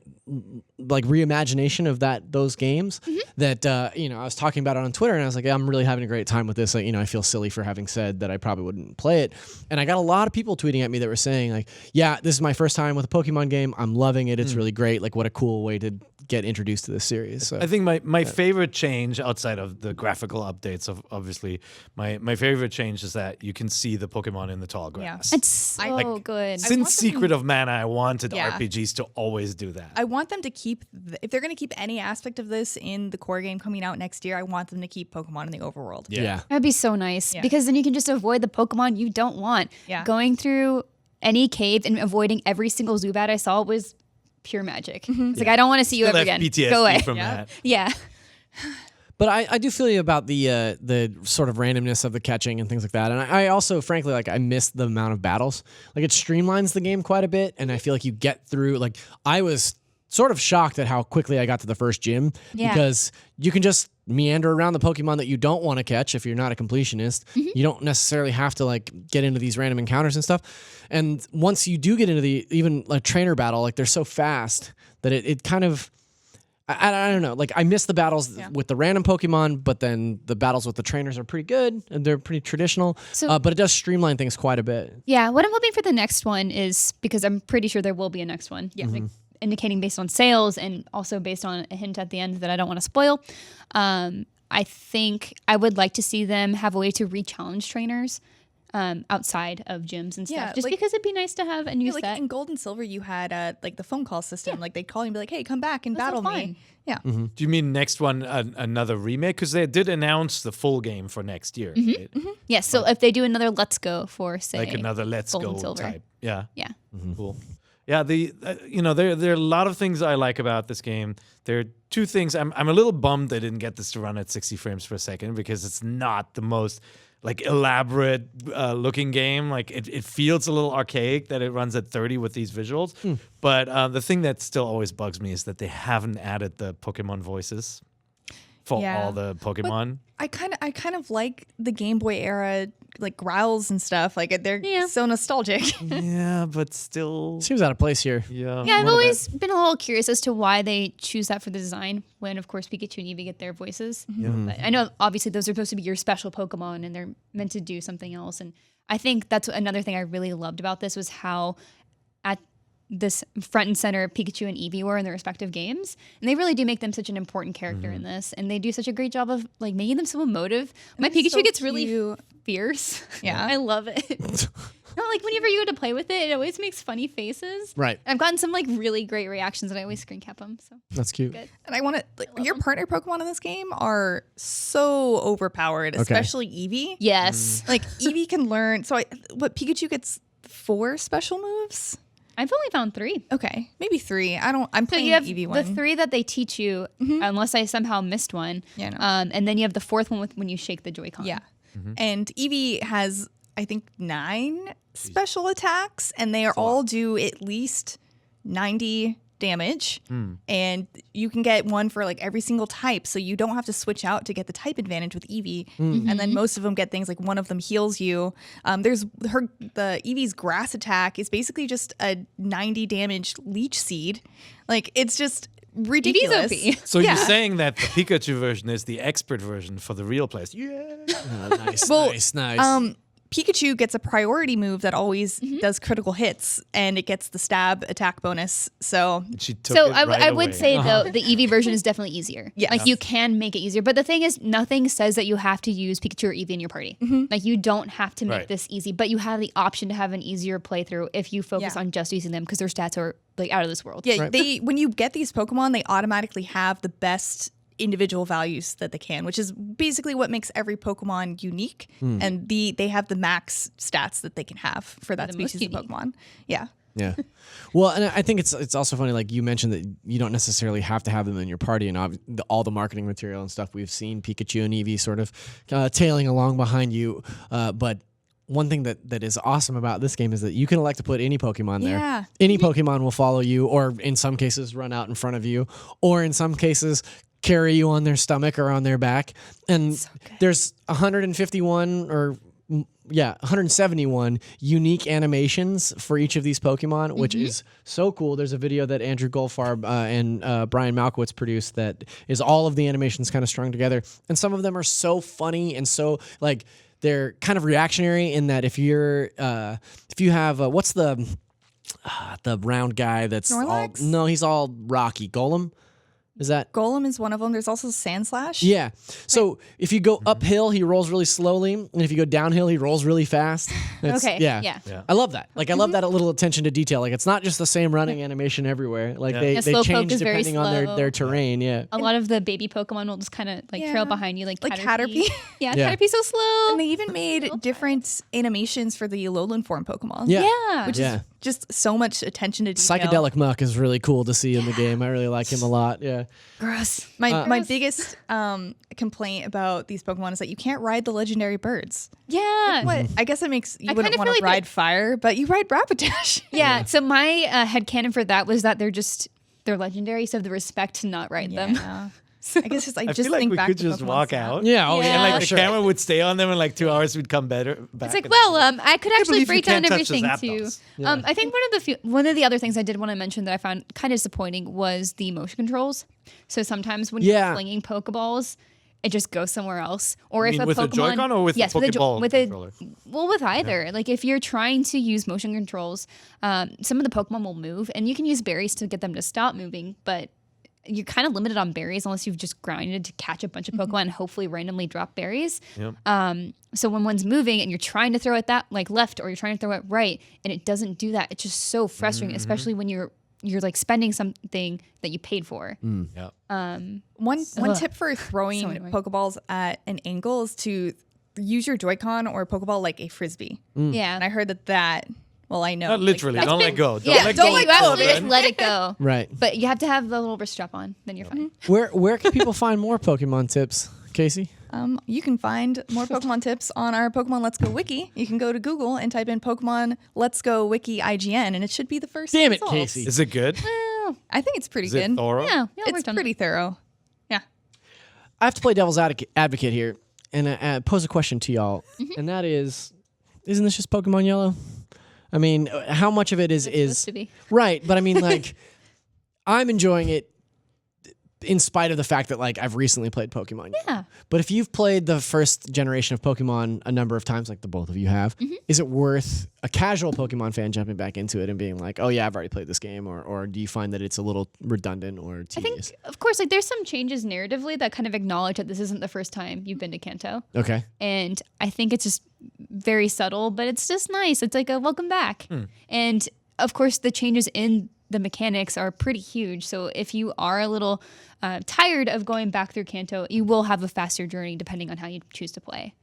like reimagination of those games that I was talking about it on Twitter and I was like, I'm really having a great time with this. Like, I feel silly for having said that I probably wouldn't play it. And I got a lot of people tweeting at me that were saying like, yeah, this is my first time with a Pokemon game. I'm loving it. It's really great. Like, what a cool way to get introduced to this series. So I think my favorite change outside of the graphical updates of obviously my favorite change is that you can see the Pokemon in the tall grass. It's so good. Since Secret of Mana, I wanted Yeah. RPGs to always do that. I want them to keep, if they're going to keep any aspect of this in the core game coming out next year, I want them to keep Pokemon in the overworld. yeah. That'd be so nice Yeah. because then you can just avoid the Pokemon you don't want. Yeah. Going through any cave and avoiding every single Zubat I saw was pure magic. It's like, I don't want to see you Still ever have again. PTSD Go away. from Yeah. that. Yeah. But I do feel you about the sort of randomness of the catching and things like that. And I also, frankly, like I miss the amount of battles. Like it streamlines the game quite a bit. And I feel like you get through, like I was sort of shocked at how quickly I got to the first gym because you can just meander around the Pokemon that you don't want to catch if you're not a completionist. You don't necessarily have to like get into these random encounters and stuff. And once you do get into even a trainer battle, like they're so fast that it kind of, I don't know. Like I miss the battles with the random Pokemon, but then the battles with the trainers are pretty good and they're pretty traditional. So- but it does streamline things quite a bit. Yeah. What I'm hoping for the next one is because I'm pretty sure there will be a next one. Yeah. Like, indicating based on sales and also based on a hint at the end that I don't want to spoil. I think I would like to see them have a way to re-challenge trainers outside of gyms and stuff. Yeah, Just like- because it'd be nice to have a new Like set. in Gold and Silver, you had like the phone call system. Like they'd call you and be like, "Hey, come back and battle me." Yeah. Do you mean next one another remake? Because they did announce the full game for next year. Right? Yes. So if they do another Let's Go for say Like another Let's Gold Go and Silver. type. Yeah. Yeah. Cool. Yeah, there are a lot of things I like about this game. There are two things. I'm a little bummed they didn't get this to run at 60 frames per second because it's not the most like elaborate looking game. Like it feels a little archaic that it runs at 30 with these visuals. But the thing that still always bugs me is that they haven't added the Pokemon voices for all the Pokemon. I kind of like the Game Boy era, like growls and stuff. Like they're so nostalgic. Yeah, but still. Seems out of place here. Yeah. Yeah, I've always been a little curious as to why they choose that for the design when, of course, Pikachu and Eevee get their voices. But I know, obviously, those are supposed to be your special Pokemon and they're meant to do something else. And I think that's another thing I really loved about this was how at this front and center Pikachu and Eevee were in their respective games. And they really do make them such an important character in this. And they do such a great job of like making them so emotive. My Pikachu so gets really cute. fierce. Yeah. I love it. No, like whenever you go to play with it, it always makes funny faces. Right. I've gotten some like really great reactions and I always screen cap them. So That's cute. good. And I want to your partner Pokemon in this game are so overpowered, especially Eevee. Yes. Like Eevee can learn. So Pikachu gets 4 special moves. I've only found 3. Okay, maybe 3. I'm So playing you have Eevee the one. 3 that they teach you, unless I somehow missed one. Yeah, no. And then you have the 4th one with when you shake the Joy-Con. Yeah. And Eevee has, I think, 9 special attacks, and they are all do at least 90 damage. And you can get one for like every single type, so you don't have to switch out to get the type advantage with Eevee. And then most of them get things like one of them heals you. The Eevee's grass attack is basically just a 90 damage leech seed. Like, it's just ridiculous. Eevee's OP. So you're saying that the Pikachu version is the expert version for the real players? Yeah. Nice, Well, nice. Pikachu gets a priority move that always does critical hits, and it gets the stab attack bonus. So She took So it I right would away. say though the Eevee version is definitely easier. Yes. Like you can make it easier, but the thing is, nothing says that you have to use Pikachu or Eevee in your party. Like you don't have to make Right. this easy, but you have the option to have an easier playthrough if you focus Yeah. on just using them because their stats are like out of this world. yeah, when you get these Pokemon, they automatically have the best individual values that they can, which is basically what makes every Pokemon unique. And they have the max stats that they can have for that The most species of unique. Pokemon. Yeah. Yeah. Well, and I think it's also funny, like you mentioned that you don't necessarily have to have them in your party, and all the marketing material and stuff we've seen Pikachu and Eevee sort of tailing along behind you. But one thing that is awesome about this game is that you can elect to put any Pokemon there. Yeah. Any Pokemon will follow you, or in some cases run out in front of you, or in some cases carry you on their stomach or on their back. And there's 171 unique animations for each of these Pokemon, which is so cool. There's a video that Andrew Goldfarb and Brian Malkowitz produced that is all of the animations kind of strung together. And some of them are so funny and so like they're kind of reactionary in that if you have what's the round guy that's Snorlax? he's all rocky. Golem? Is that Golem is one of them. There's also Sandslash. yeah. So if you go uphill, he rolls really slowly, and if you go downhill, he rolls really fast. Okay, yeah. I love that. Like I love that little attention to detail. Like it's not just the same running animation everywhere. Like they Slowpoke change is very depending on slow. their terrain. Yeah. A lot of the baby Pokemon will just kind of like trail behind you, like Caterpie. Yeah, Yeah. Caterpie's so slow. And they even made different animations for the Alolan form Pokemon. Yeah. Yeah. Which is just so much attention to detail. Psychedelic Muck is really cool to see in the game. I really like him a lot. Yeah. Gross. My biggest complaint about these Pokemon is that you can't ride the legendary birds. Yeah. What? I guess it makes you I wouldn't kind of want feel to like ride fire, but you ride Rapidash. Yeah. So my headcanon for that was that they're legendary, so the respect to not ride them. Yeah. I guess I I just feel like think we back could to just Pokemon walk Snap. out. Yeah. Oh, Yeah. yeah. And like for the sure. camera would stay on them in like 2 hours. We'd come back. It's like, well, I could actually believe you break down can't touch everything those too. Zapdos. I think one of the other things I did want to mention that I found kind of disappointing was the motion controls. So sometimes when Yeah. you're flinging Pokeballs, it just goes somewhere else. Or if mean a with a Pokemon, Joy-Con or with the Pokeball controller? with either. Like if you're trying to use motion controls, some of the Pokemon will move, and you can use berries to get them to stop moving, but you're kind of limited on berries unless you've just grinded to catch a bunch of Pokemon and hopefully randomly drop berries. Yep. So when one's moving and you're trying to throw it that like left or you're trying to throw it right and it doesn't do that, it's just so frustrating, especially when you're like spending something that you paid for. Yeah. One tip for throwing annoying. Pokeballs at an angle is to use your Joy-Con or Pokeball like a frisbee. Yeah. And I heard that. Well, I know. Not literally. Like, Don't let go. Don't Yeah, let don't go. let you absolutely go, just let it go. Right. But you have to have the little wrist strap on, then you're fine. Where can people find more Pokemon tips, Casey? you can find more Pokemon tips on our Pokemon Let's Go wiki. You can go to Google and type in Pokemon Let's Go Wiki IGN, and it should be the first. Damn it, results. Casey. Is it good? Well, I think it's pretty Is it good. thorough? yeah, It's worked on pretty it. thorough. Yeah. I have to play devil's advocate here and pose a question to y'all, and that is, isn't this just Pokemon Yellow? I mean, how much of it is supposed to be. right? But I mean, like, I'm enjoying it in spite of the fact that like I've recently played Pokemon. Yeah. But if you've played the first generation of Pokemon a number of times, like the both of you have, is it worth a casual Pokemon fan jumping back into it and being like, oh yeah, I've already played this game, or do you find that it's a little redundant or I tedious? think, of course, like there's some changes narratively that kind of acknowledge that this isn't the first time you've been to Kanto. Okay. And I think it's just very subtle, but it's just nice. It's like a welcome back. And of course, the changes in the mechanics are pretty huge. So if you are a little tired of going back through Kanto, you will have a faster journey depending on how you choose to play.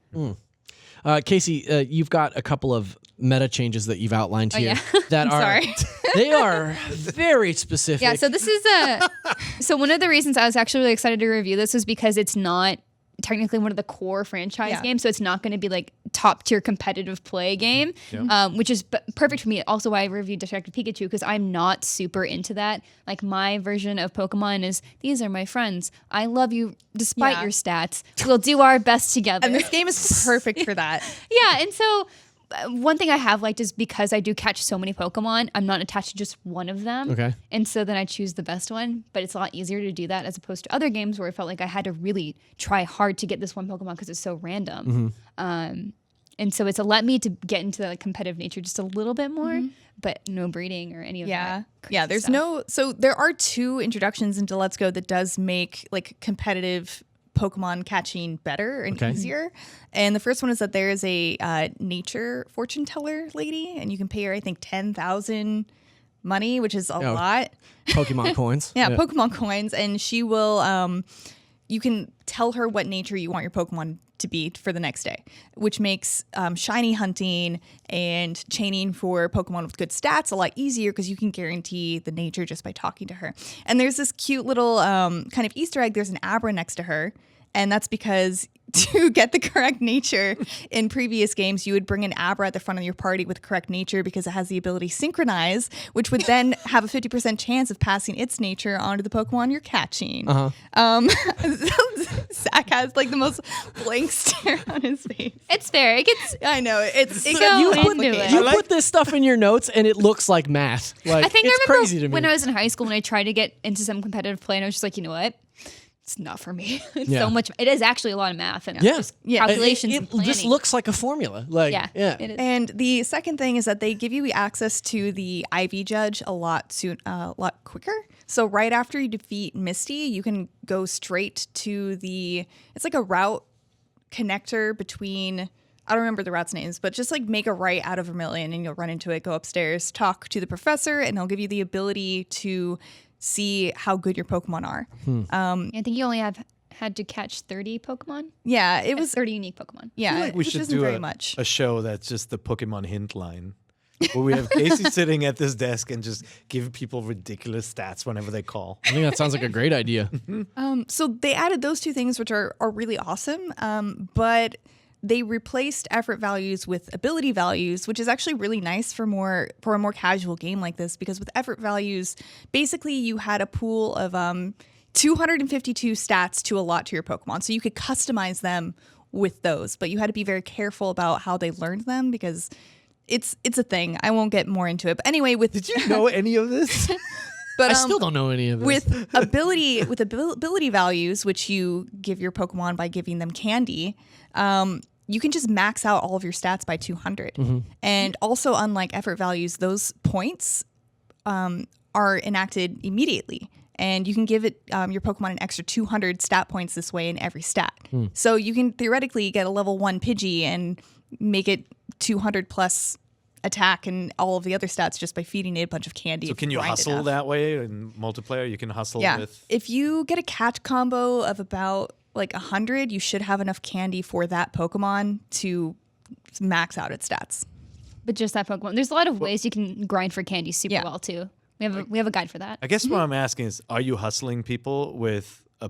Casey, you've got a couple of meta changes that you've outlined here that are sorry. they are very specific. Yeah, so this is so one of the reasons I was actually really excited to review this was because it's not technically one of the core franchise Yeah. games, so it's not going to be like top tier competitive play game, which is perfect for me. Also, why I reviewed Detective Pikachu, because I'm not super into that. Like my version of Pokemon is these are my friends. I love you despite Yeah. your stats. We'll do our best together. And this game is perfect for that. Yeah, and so one thing I have liked is because I do catch so many Pokemon, I'm not attached to just one of them. Okay. And so then I choose the best one, but it's a lot easier to do that as opposed to other games where I felt like I had to really try hard to get this one Pokemon because it's so random. And so it's let me to get into the competitive nature just a little bit more, but no breeding or any of that. Yeah, there's no, so there are 2 introductions into Let's Go that does make like competitive Pokemon catching better and easier. And the first one is that there is a nature fortune teller lady, and you can pay her, I think, 10,000 money, which is a lot. Pokemon coins. Yeah, Pokemon coins. And she will, you can tell her what nature you want your Pokemon to be for the next day, which makes shiny hunting and chaining for Pokemon with good stats a lot easier because you can guarantee the nature just by talking to her. And there's this cute little kind of Easter egg. There's an Abra next to her, and that's because to get the correct nature in previous games, you would bring an Abra at the front of your party with correct nature because it has the ability synchronize, which would then have a 50% chance of passing its nature onto the Pokemon you're catching. Zach has like the most blank stare on his face. It's fair. It gets. I know it's So complicated. into it. You put this stuff in your notes and it looks like math. Like I think it's I remember crazy to me. when I was in high school and I tried to get into some competitive play, and I was just like, you know what? It's not for me. It's Yeah. so much. It is actually a lot of math and Yeah. just Yeah. calculations It and planning. just looks like a formula. Like yeah. It is. And the second thing is that they give you access to the IV judge a lot quicker. So right after you defeat Misty, you can go straight to it's like a route connector between, I don't remember the route's names, but just like make a right out of Vermilion and you'll run into it, go upstairs, talk to the professor, and he'll give you the ability to see how good your Pokemon are. I think you only had to catch 30 Pokemon. Yeah, it was 30 unique Pokemon. yeah, like we which should isn't do very much. a show that's just the Pokemon hint line. Where we have Casey sitting at this desk and just give people ridiculous stats whenever they call. I think that sounds like a great idea. So they added those 2 things, which are really awesome. But they replaced effort values with ability values, which is actually really nice for a more casual game like this, because with effort values, basically you had a pool of 252 stats to allot to your Pokemon. So you could customize them with those, but you had to be very careful about how they learned them because it's a thing. I won't get more into it. But anyway, Did you know any of this? but I still don't know any of this. with ability values, which you give your Pokemon by giving them candy, you can just max out all of your stats by 200. And also, unlike effort values, those points are enacted immediately. And you can give it your Pokemon an extra 200 stat points this way in every stat. So you can theoretically get a level 1 Pidgey and make it 200 plus attack and all of the other stats just by feeding it a bunch of candy. So if can you grind hustle enough. that way in multiplayer? You can hustle Yeah. with... If you get a catch combo of about like 100, you should have enough candy for that Pokemon to max out its stats. But just that Pokemon. There's a lot of ways you can grind for candy super Yeah. well too. We have a guide for that. I guess what I'm asking is, are you hustling people with a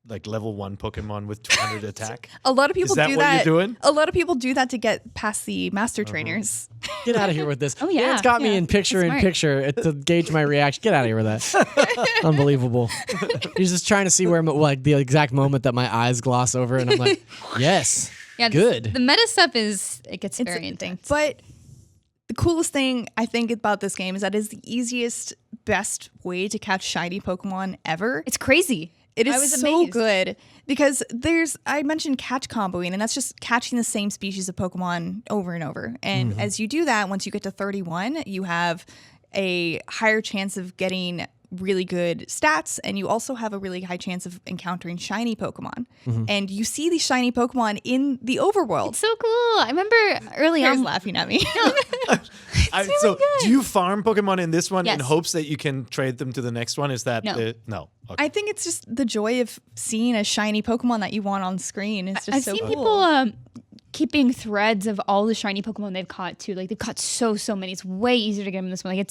like level 1 Pokemon with 200 attack? A lot of people Is that do what that. you're doing? A lot of people do that to get past the master trainers. Get out of here with this. Oh, yeah. It's got me Yeah. in picture in Smart. picture to gauge my reaction. Get out of here with that. Unbelievable. He's just trying to see where like the exact moment that my eyes gloss over, and I'm like, yes, Yeah, good. The meta stuff it gets It's very a thing. intense. But the coolest thing I think about this game is that it's the easiest, best way to catch shiny Pokemon ever. It's crazy. It I is was so amazed. good because I mentioned catch comboing, and that's just catching the same species of Pokemon over and over. And as you do that, once you get to 31, you have a higher chance of getting really good stats, and you also have a really high chance of encountering shiny Pokemon. And you see these shiny Pokemon in the overworld. It's so cool. I remember early Claire's on. laughing at me. So do you farm Pokemon in this one in Yes. hopes that you can trade them to the next one? Is that No. no? Okay. I think it's just the joy of seeing a shiny Pokemon that you want on screen. It's just I've so seen cool. people keeping threads of all the shiny Pokemon they've caught too. Like they've caught so many. It's way easier to get them in this one. Like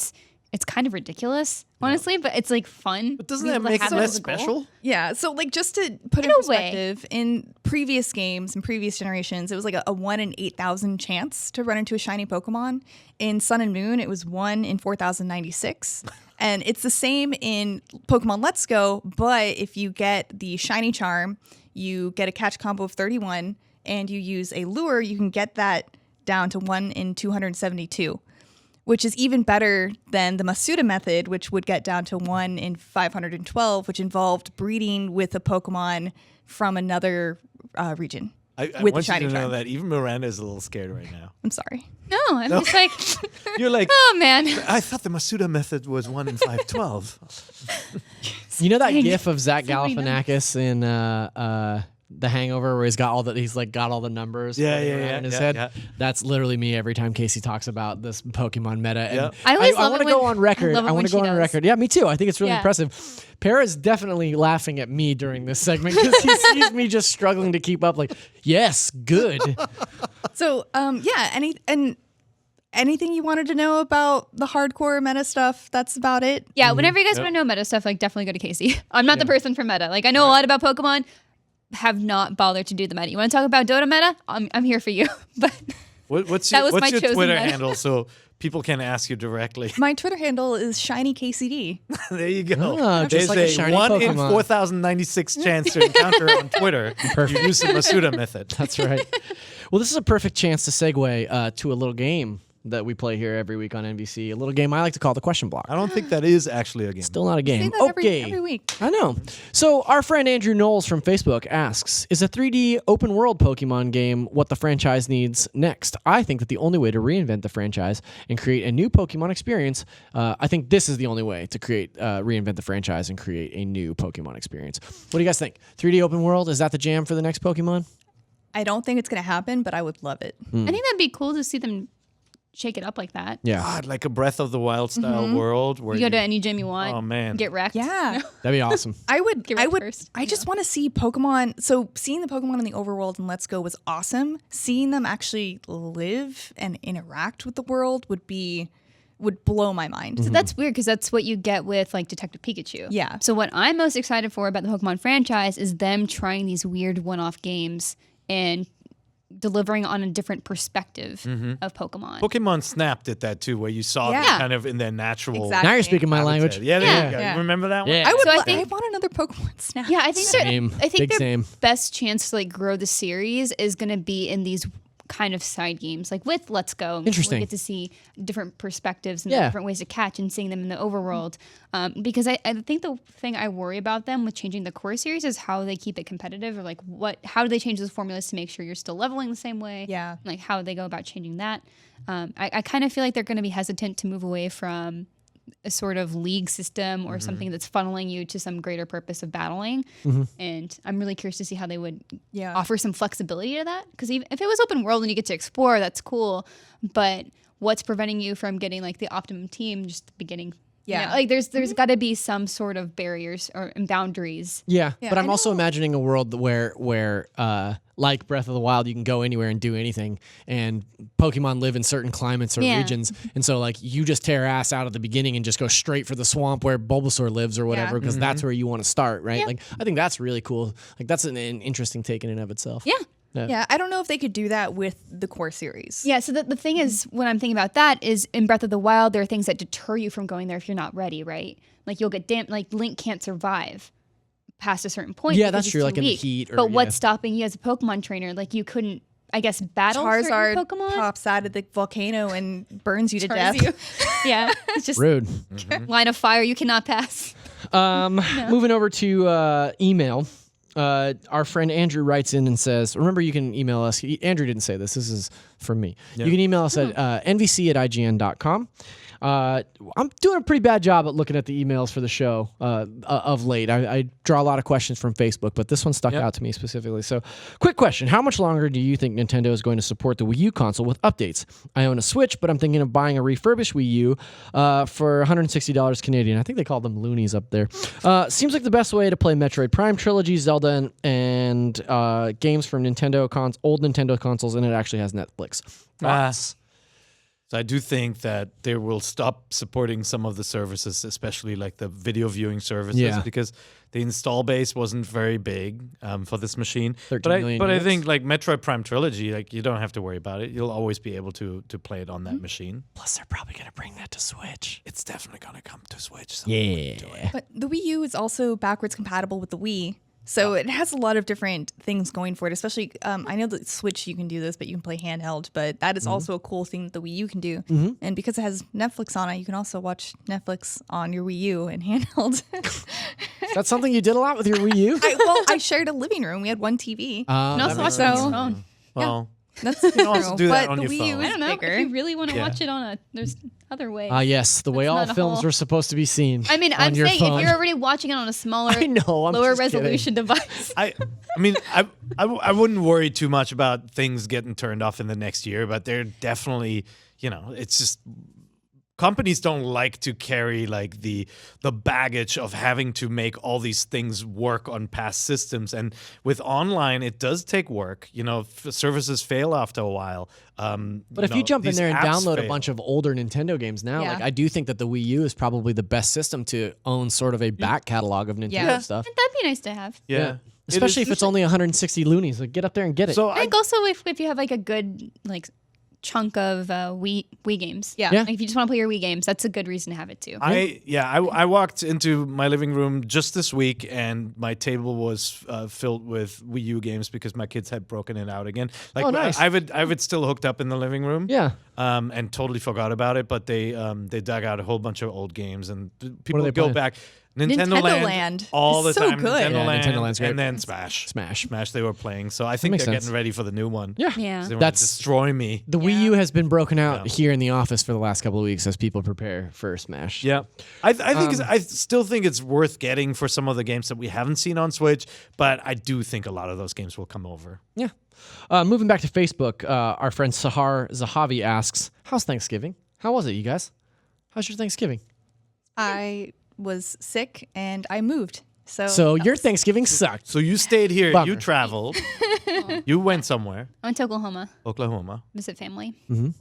it's kind of ridiculous, honestly, but it's like fun. But doesn't Be that able to make it have less as a goal. special? Yeah, so like just to put in In a way. perspective, in previous games and previous generations, it was like a 1 in 8,000 chance to run into a shiny Pokemon. In Sun and Moon, it was 1 in 4,096. And it's the same in Pokemon Let's Go, but if you get the shiny charm, you get a catch combo of 31, and you use a lure, you can get that down to 1 in 272. Which is even better than the Masuda method, which would get down to 1 in 512, which involved breeding with a Pokemon from another region. I with want you shiny to know charm. that even Miranda is a little scared right now. I'm sorry. No, I'm just like, You're like, oh man. I thought the Masuda method was 1 in 512. You know that Dang. gif of Zach Somebody Galifianakis in The Hangover where he's got all the numbers floating around in his head? yeah. That's literally me every time Casey talks about this Pokemon meta. And Yeah. I always I love want it to go when- on record. I love it I when want to she go on does. record. Yeah, me too. I think it's really Yeah. impressive. Para's definitely laughing at me during this segment because he sees me just struggling to keep up. Like, yes, good. So, anything you wanted to know about the hardcore meta stuff, that's about it. Yeah, whenever you guys Yep. want to know meta stuff, like definitely go to Casey. I'm not the person for meta. Like I know a lot about Pokemon, have not bothered to do the meta. You want to talk about Dota meta? I'm here for you. But What's That your, was my what's your chosen Twitter meta. handle so people can ask you directly? My Twitter handle is ShinyKCD. There you go. Ah, just There's like a a shiny 1 in Pokemon. 4,096 chance to encounter on Twitter. Perfect. You use the Masuda method. That's right. Well, this is a perfect chance to segue to a little game that we play here every week on NVC. A little game I like to call the question block. I don't think that is actually a game. Still not a Say game. that Okay. every week. I know. So our friend Andrew Knowles from Facebook asks, is a 3D open world Pokemon game what the franchise needs next? I think that the only way to reinvent the franchise and create a new Pokemon experience, I think this is the only way to reinvent the franchise and create a new Pokemon experience. What do you guys think? 3D open world, is that the jam for the next Pokemon? I don't think it's going to happen, but I would love it. I think that'd be cool to see them shake it up like that. Yeah. God, like a Breath of the Wild style world where You go to any gym you want. Oh, man. Get wrecked. Yeah. That'd be awesome. I would. Get I wrecked would. first. I just want to see Pokemon. So seeing the Pokemon in the overworld in Let's Go was awesome. Seeing them actually live and interact with the world would blow my mind. So that's weird because that's what you get with like Detective Pikachu. Yeah. So what I'm most excited for about the Pokemon franchise is them trying these weird one-off games and delivering on a different perspective of Pokemon. Pokemon Snap did that too, where you saw them Yeah. kind of in their natural Exactly. Now you're speaking my habitat. language. Yeah, there Yeah. you go. Yeah. You remember that one? Yeah. I would. So I I think- want another Pokemon Snap. Yeah, I think Same. I think Big their same. best chance to like grow the series is going to be in these kind of side games, like with Let's Go. Interesting. We get to see different perspectives and Yeah. different ways to catch and seeing them in the overworld. Because I think the thing I worry about them with changing the core series is how they keep it competitive, or like how do they change those formulas to make sure you're still leveling the same way? Yeah. Like how do they go about changing that? I kind of feel like they're going to be hesitant to move away from a sort of league system or something that's funneling you to some greater purpose of battling. And I'm really curious to see how they would Yeah. offer some flexibility to that. Because if it was open world and you get to explore, that's cool. But what's preventing you from getting like the optimum team just at the beginning? You Yeah. know, like there's got to be some sort of barriers or boundaries. Yeah, Yeah, but I'm I also know- imagining a world where like Breath of the Wild, you can go anywhere and do anything, and Pokemon live in certain climates or Yeah. regions, and so like you just tear ass out at the beginning and just go straight for the swamp where Bulbasaur lives or whatever, because that's where you want to start, right? Yeah. Like I think that's really cool. Like that's an interesting take in and of itself. Yeah. Yeah. I don't know if they could do that with the core series. Yeah, so the thing is, when I'm thinking about that is in Breath of the Wild, there are things that deter you from going there if you're not ready, right? Like you'll get like Link can't survive past a certain point. Yeah, because that's he's true, too like in the weak. heat or- But what's yeah. stopping you as a Pokemon trainer? Like you couldn't, I guess, battle certain Charizard Pokemon. pops out of the volcano and burns you to Chars death. you. Yeah, it's just Rude. line of fire you cannot pass. Moving over to email. Our friend Andrew writes in and says, remember, you can email us. Andrew didn't say this. This is from me. You can email us at nvc@ign.com. I'm doing a pretty bad job at looking at the emails for the show of late. I draw a lot of questions from Facebook, but this one stuck out to me specifically. So, quick question. How much longer do you think Nintendo is going to support the Wii U console with updates? I own a Switch, but I'm thinking of buying a refurbished Wii U for $160 Canadian. I think they call them loonies up there. Seems like the best way to play Metroid Prime Trilogy, Zelda, and games from old Nintendo consoles, and it actually has Netflix. Thoughts? So I do think that they will stop supporting some of the services, especially like the video viewing services, because the install base wasn't very big for this machine. 13 million but I units. think like Metroid Prime Trilogy, like you don't have to worry about it. You'll always be able to play it on that machine. Plus, they're probably going to bring that to Switch. It's definitely going to come to Switch. So Yeah. But the Wii U is also backwards compatible with the Wii. So it has a lot of different things going for it, especially I know that Switch you can do this, but you can play handheld. But that is also a cool thing that the Wii U can do. And because it has Netflix on it, you can also watch Netflix on your Wii U and handheld. That's something you did a lot with your Wii U? I shared a living room. We had one TV. You can also watch it on your phone. well, That's can also true. do that but on the your Wii U phone. is I don't know. bigger. If you really want to Yeah. watch it on there's other ways. Yes, the way That's all not a films whole- were supposed to be seen. I mean, on I'm your saying phone. if you're already watching it on a smaller, I know, I'm lower just kidding. resolution device. I mean, I wouldn't worry too much about things getting turned off in the next year, but they're definitely, it's just companies don't like to carry like the baggage of having to make all these things work on past systems. And with online, it does take work. Services fail after a while. But if you jump in there and download a bunch of older Nintendo games now, Yeah. like I do think that the Wii U is probably the best system to own sort of a back catalog of Nintendo Yeah. stuff. That'd be nice to have. yeah. Especially if it's only 160 loonies. Like, get up there and get it. So I think also if you have like a good like chunk of Wii games. Yeah. Yeah. Like if you just want to play your Wii games, that's a good reason to have it too. I walked into my living room just this week, and my table was filled with Wii U games because my kids had broken it out again. Like Oh, nice. I have it still hooked up in the living room. Yeah. And totally forgot about it, but they dug out a whole bunch of old games, and people they go playing? back. Nintendo Land, Land all the is so time. good. Nintendo Yeah, Land, Nintendo Land's great. and then Smash. Smash. They were playing, so I think makes they're sense. getting ready for the new one. Yeah. Yeah. 'Cause they want That's- to destroy me. The Wii U has been broken out Yeah. here in the office for the last couple of weeks as people prepare for Smash. Yeah, I think I still think it's worth getting for some of the games that we haven't seen on Switch, but I do think a lot of those games will come over. Yeah. Moving back to Facebook, our friend Sahar Zahavi asks, "How's Thanksgiving? How was it, you guys? How's your Thanksgiving?" I was sick and I moved. So your Thanksgiving sucked. So you stayed here, Bummer. you traveled, you went somewhere, I went to Oklahoma, Oklahoma, visit family.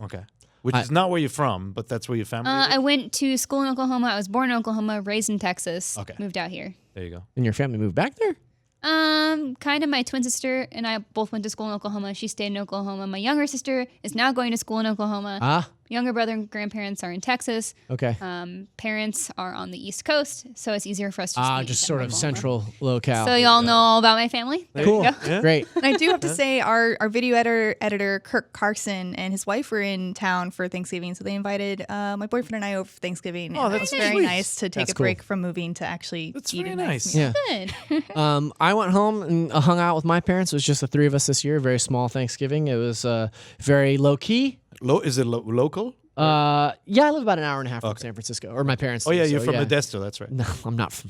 okay, which is not where you're from, but that's where your family is. I went to school in Oklahoma. I was born in Oklahoma, raised in Texas. Okay. Moved out here. There you go. And your family moved back there? Kind of. My twin sister and I both went to school in Oklahoma. She stayed in Oklahoma. My younger sister is now going to school in Oklahoma. Ah, Younger brother and grandparents are in Texas. okay. Parents are on the East Coast, so it's easier for us to stay Just in sort of Oklahoma. central locale. So y'all know all about my family. There Cool. you go. Yeah. Great. And I do have to say, our video editor Kirk Carson and his wife were in town for Thanksgiving, so they invited my boyfriend and I over for Thanksgiving. Oh, and it that's was very sweet. nice to take That's a break cool. from moving to actually That's eat very a nice nice. meal. Yeah. Good. I went home and hung out with my parents. It was just the three of us this year. Very small Thanksgiving. It was very low key. Is it local? Yeah, I live about an hour and a half from San Francisco, or my parents. Oh yeah, do, you're so, from yeah. Modesto. That's right. No, I'm not from.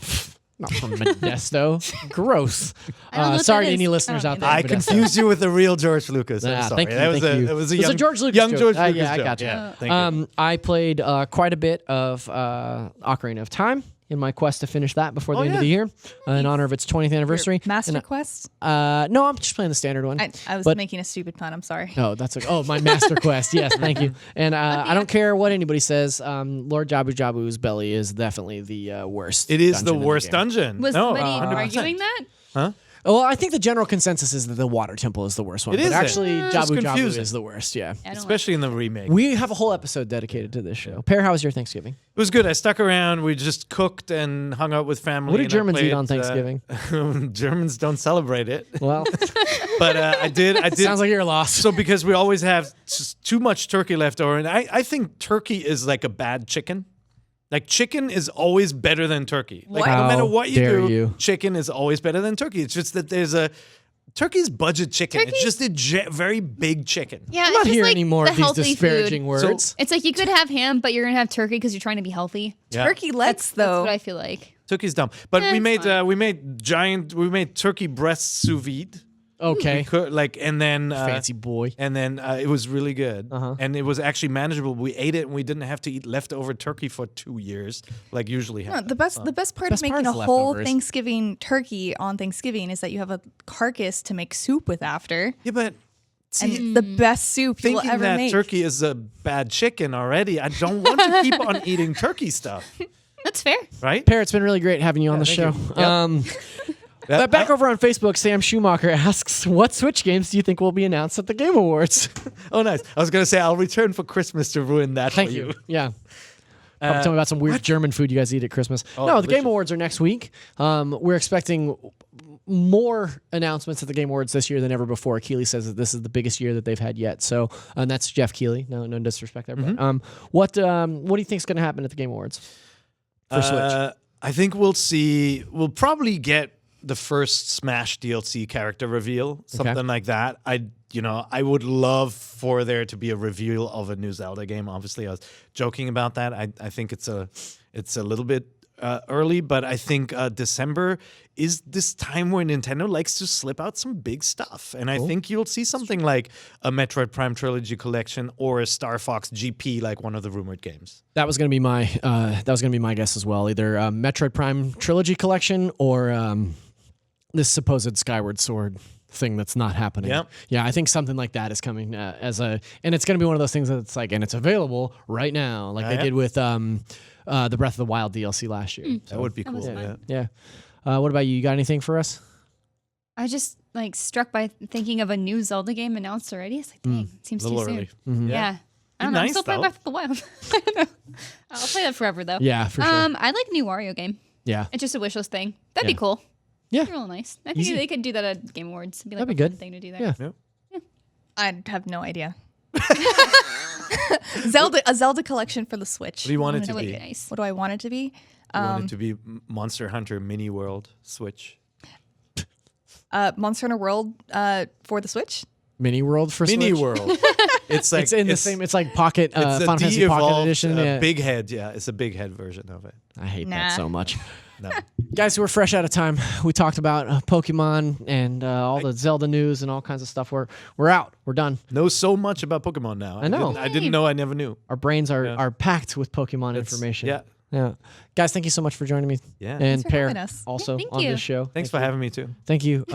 Not from Modesto. Gross. I don't know what Sorry that to any is. listeners I out don't there. I in Modesto. confused you with the real George Lucas. I'm Yeah, sorry. thank you, That was thank you. It was a It was young, a George Lucas young joke. George Lucas yeah, I joke. got you. Yeah, thank you. I played quite a bit of Ocarina of Time in my quest to finish that before the end of the year in honor of its 20th anniversary. Master And, Quest? no, I'm just playing the standard one. I was but- making a stupid pun. I'm sorry. Oh, that's okay. Oh, my Master Quest. Yes, thank you. And I don't care what anybody says. Lord Jabu Jabu's belly is definitely the worst. It is the dungeon in worst game. dungeon. Was no, somebody 100%. arguing that? Well, I think the general consensus is that the Water Temple is the worst one. It is but actually, It's Jabu Jabu confusing. is the worst. Yeah. I don't Especially in the remake. We have a whole episode dedicated to this show. Pear, how was your Thanksgiving? It was good. I stuck around. We just cooked and hung out with family. What do and I Germans eat played, on Thanksgiving? Germans don't celebrate it, Well, but I did. sounds like you're lost. So because we always have just too much turkey left over, and I think turkey is like a bad chicken. Like chicken is always better than turkey. Like no How matter what you dare do, you. chicken is always better than turkey. It's just that there's a turkey's budget chicken. It's just a very big chicken. Yeah, I'm it's not just hearing like any more the of these healthy disparaging food. words. It's like you could have ham, but you're gonna have turkey because you're trying to be healthy. Yeah. Turkey legs, That's though. what I feel like. Turkey's dumb. But we it's made turkey breasts sous vide. Okay. And then Fancy boy. And then it was really good, and it was actually manageable. We ate it, and we didn't have to eat leftover turkey for 2 years, like usually No, happens. the best part Best of part making is a whole leftovers. Thanksgiving turkey on Thanksgiving is that you have a carcass to make soup with after. Yeah, but and the best soup you will Thinking ever that make. turkey is a bad chicken already, I don't want to keep on eating turkey stuff, That's fair. right? Pear, it's been really great having you on the show. thank Back over on Facebook, Sam Schumacher asks, what Switch games do you think will be announced at the Game Awards? Oh, nice. I was going to say, I'll return for Christmas to ruin that Thank for you. Yeah. Probably Uh, tell me about some weird German food you guys eat at Christmas. Oh, no, the Game delicious. Awards are next week. We're expecting more announcements at the Game Awards this year than ever before. Keeley says that this is the biggest year that they've had yet. So, and that's Jeff Keeley. No disrespect there. But, what do you think is going to happen at the Game Awards for Switch? I think we'll probably get the first Smash DLC character reveal, something like that. I would love for there to be a reveal of a new Zelda game. Obviously, I was joking about that. I think it's a little bit early, but I think December is this time where Nintendo likes to slip out some big stuff, and I think you'll see something like a Metroid Prime Trilogy Collection or a Star Fox GP, like one of the rumored games. That was going to be my guess as well. Either Metroid Prime Trilogy Collection or this supposed Skyward Sword thing that's not happening. Yep. Yeah, I think something like that is coming and it's going to be one of those things that's like, and it's available right now, like they did with the Breath of the Wild DLC last year. That would be That cool. was fun. Yeah. What about you? You got anything for us? I was just like struck by thinking of a new Zelda game announced already. It's like, dang, it seems A too little soon. early. Yeah. I don't Be know. I'm nice, still playing though. Breath of the Wild. I don't know. I'll play that forever though. Yeah, for sure. I like new Wario game. Yeah. It's just a wishlist thing. That'd Yeah. be cool. Yeah. That'd be real nice. I think Easy. they could do that at Game Awards. It'd be like That'd be a fun good. thing to do there. Yeah. I have no idea. A Zelda collection for the Switch. What do you want it That to would be? be nice. What do I want it to be? You want it to be Monster Hunter Mini World Switch. Monster Hunter World for the Switch. Mini World for Mini Switch? World. It's like It's in the same. It's like Pocket It's a Final Fantasy Pocket de-evolved, Edition. Yeah. Big head. Yeah, it's a big head version of it. I hate Nah. that so much. No. Guys, we're fresh out of time. We talked about Pokemon and all the Zelda news and all kinds of stuff. We're out. We're done. Know so much about Pokemon now. I know. I didn't know. I never knew. Our brains are packed with Pokemon information. Yeah. Yeah. Guys, thank you so much for joining me. Yeah. And Thanks for Pear having us. also thank on you. this show. Thanks for having me too. Thank you.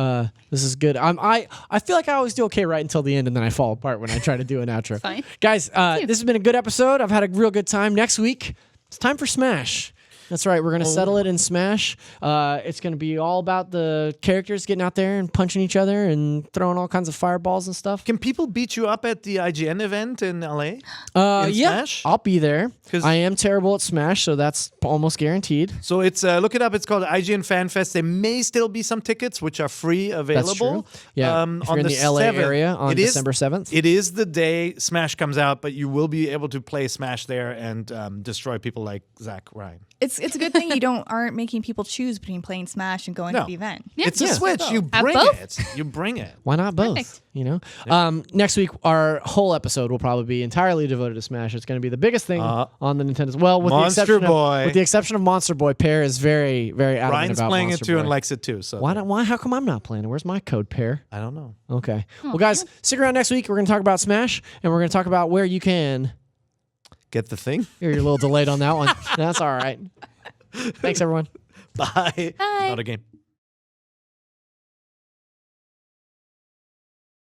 This is good. I feel like I always do okay right until the end, and then I fall apart when I try to do an outro. Fine. Guys, this has been a good episode. I've had a real good time. Next week, it's time for Smash. That's right. We're going to settle it in Smash. It's going to be all about the characters getting out there and punching each other and throwing all kinds of fireballs and stuff. Can people beat you up at the IGN event in LA? In Yeah, Smash? I'll be there. 'Cause- I am terrible at Smash, so that's almost guaranteed. So it's look it up. It's called IGN Fan Fest. There may still be some tickets which are free available. That's true. Yeah, if you're in the LA 7th. area on It is- December 7th. It is the day Smash comes out, but you will be able to play Smash there and destroy people like Zach Ryan. It's a good thing you aren't making people choose between playing Smash and going No. to the event. Yeah. It's a Yeah. Switch. You Have bring both. it. You bring it. Why not both? Perfect. You know. Next week, our whole episode will probably be entirely devoted to Smash. It's going to be the biggest thing on the Nintendo. Well, with Monster the exception Boy. with the exception of Monster Boy, Pear is very, very adamant Ryan's about playing Monster it too Boy. and likes it too. So Why? Why? How come I'm not playing it? Where's my code, Pear? I don't know. Okay. Well, guys, stick around next week. We're going to talk about Smash, and we're going to talk about where you can. Get the thing. You're a little delayed on that one. That's all right. Thanks, everyone. Bye. Bye. Not a game.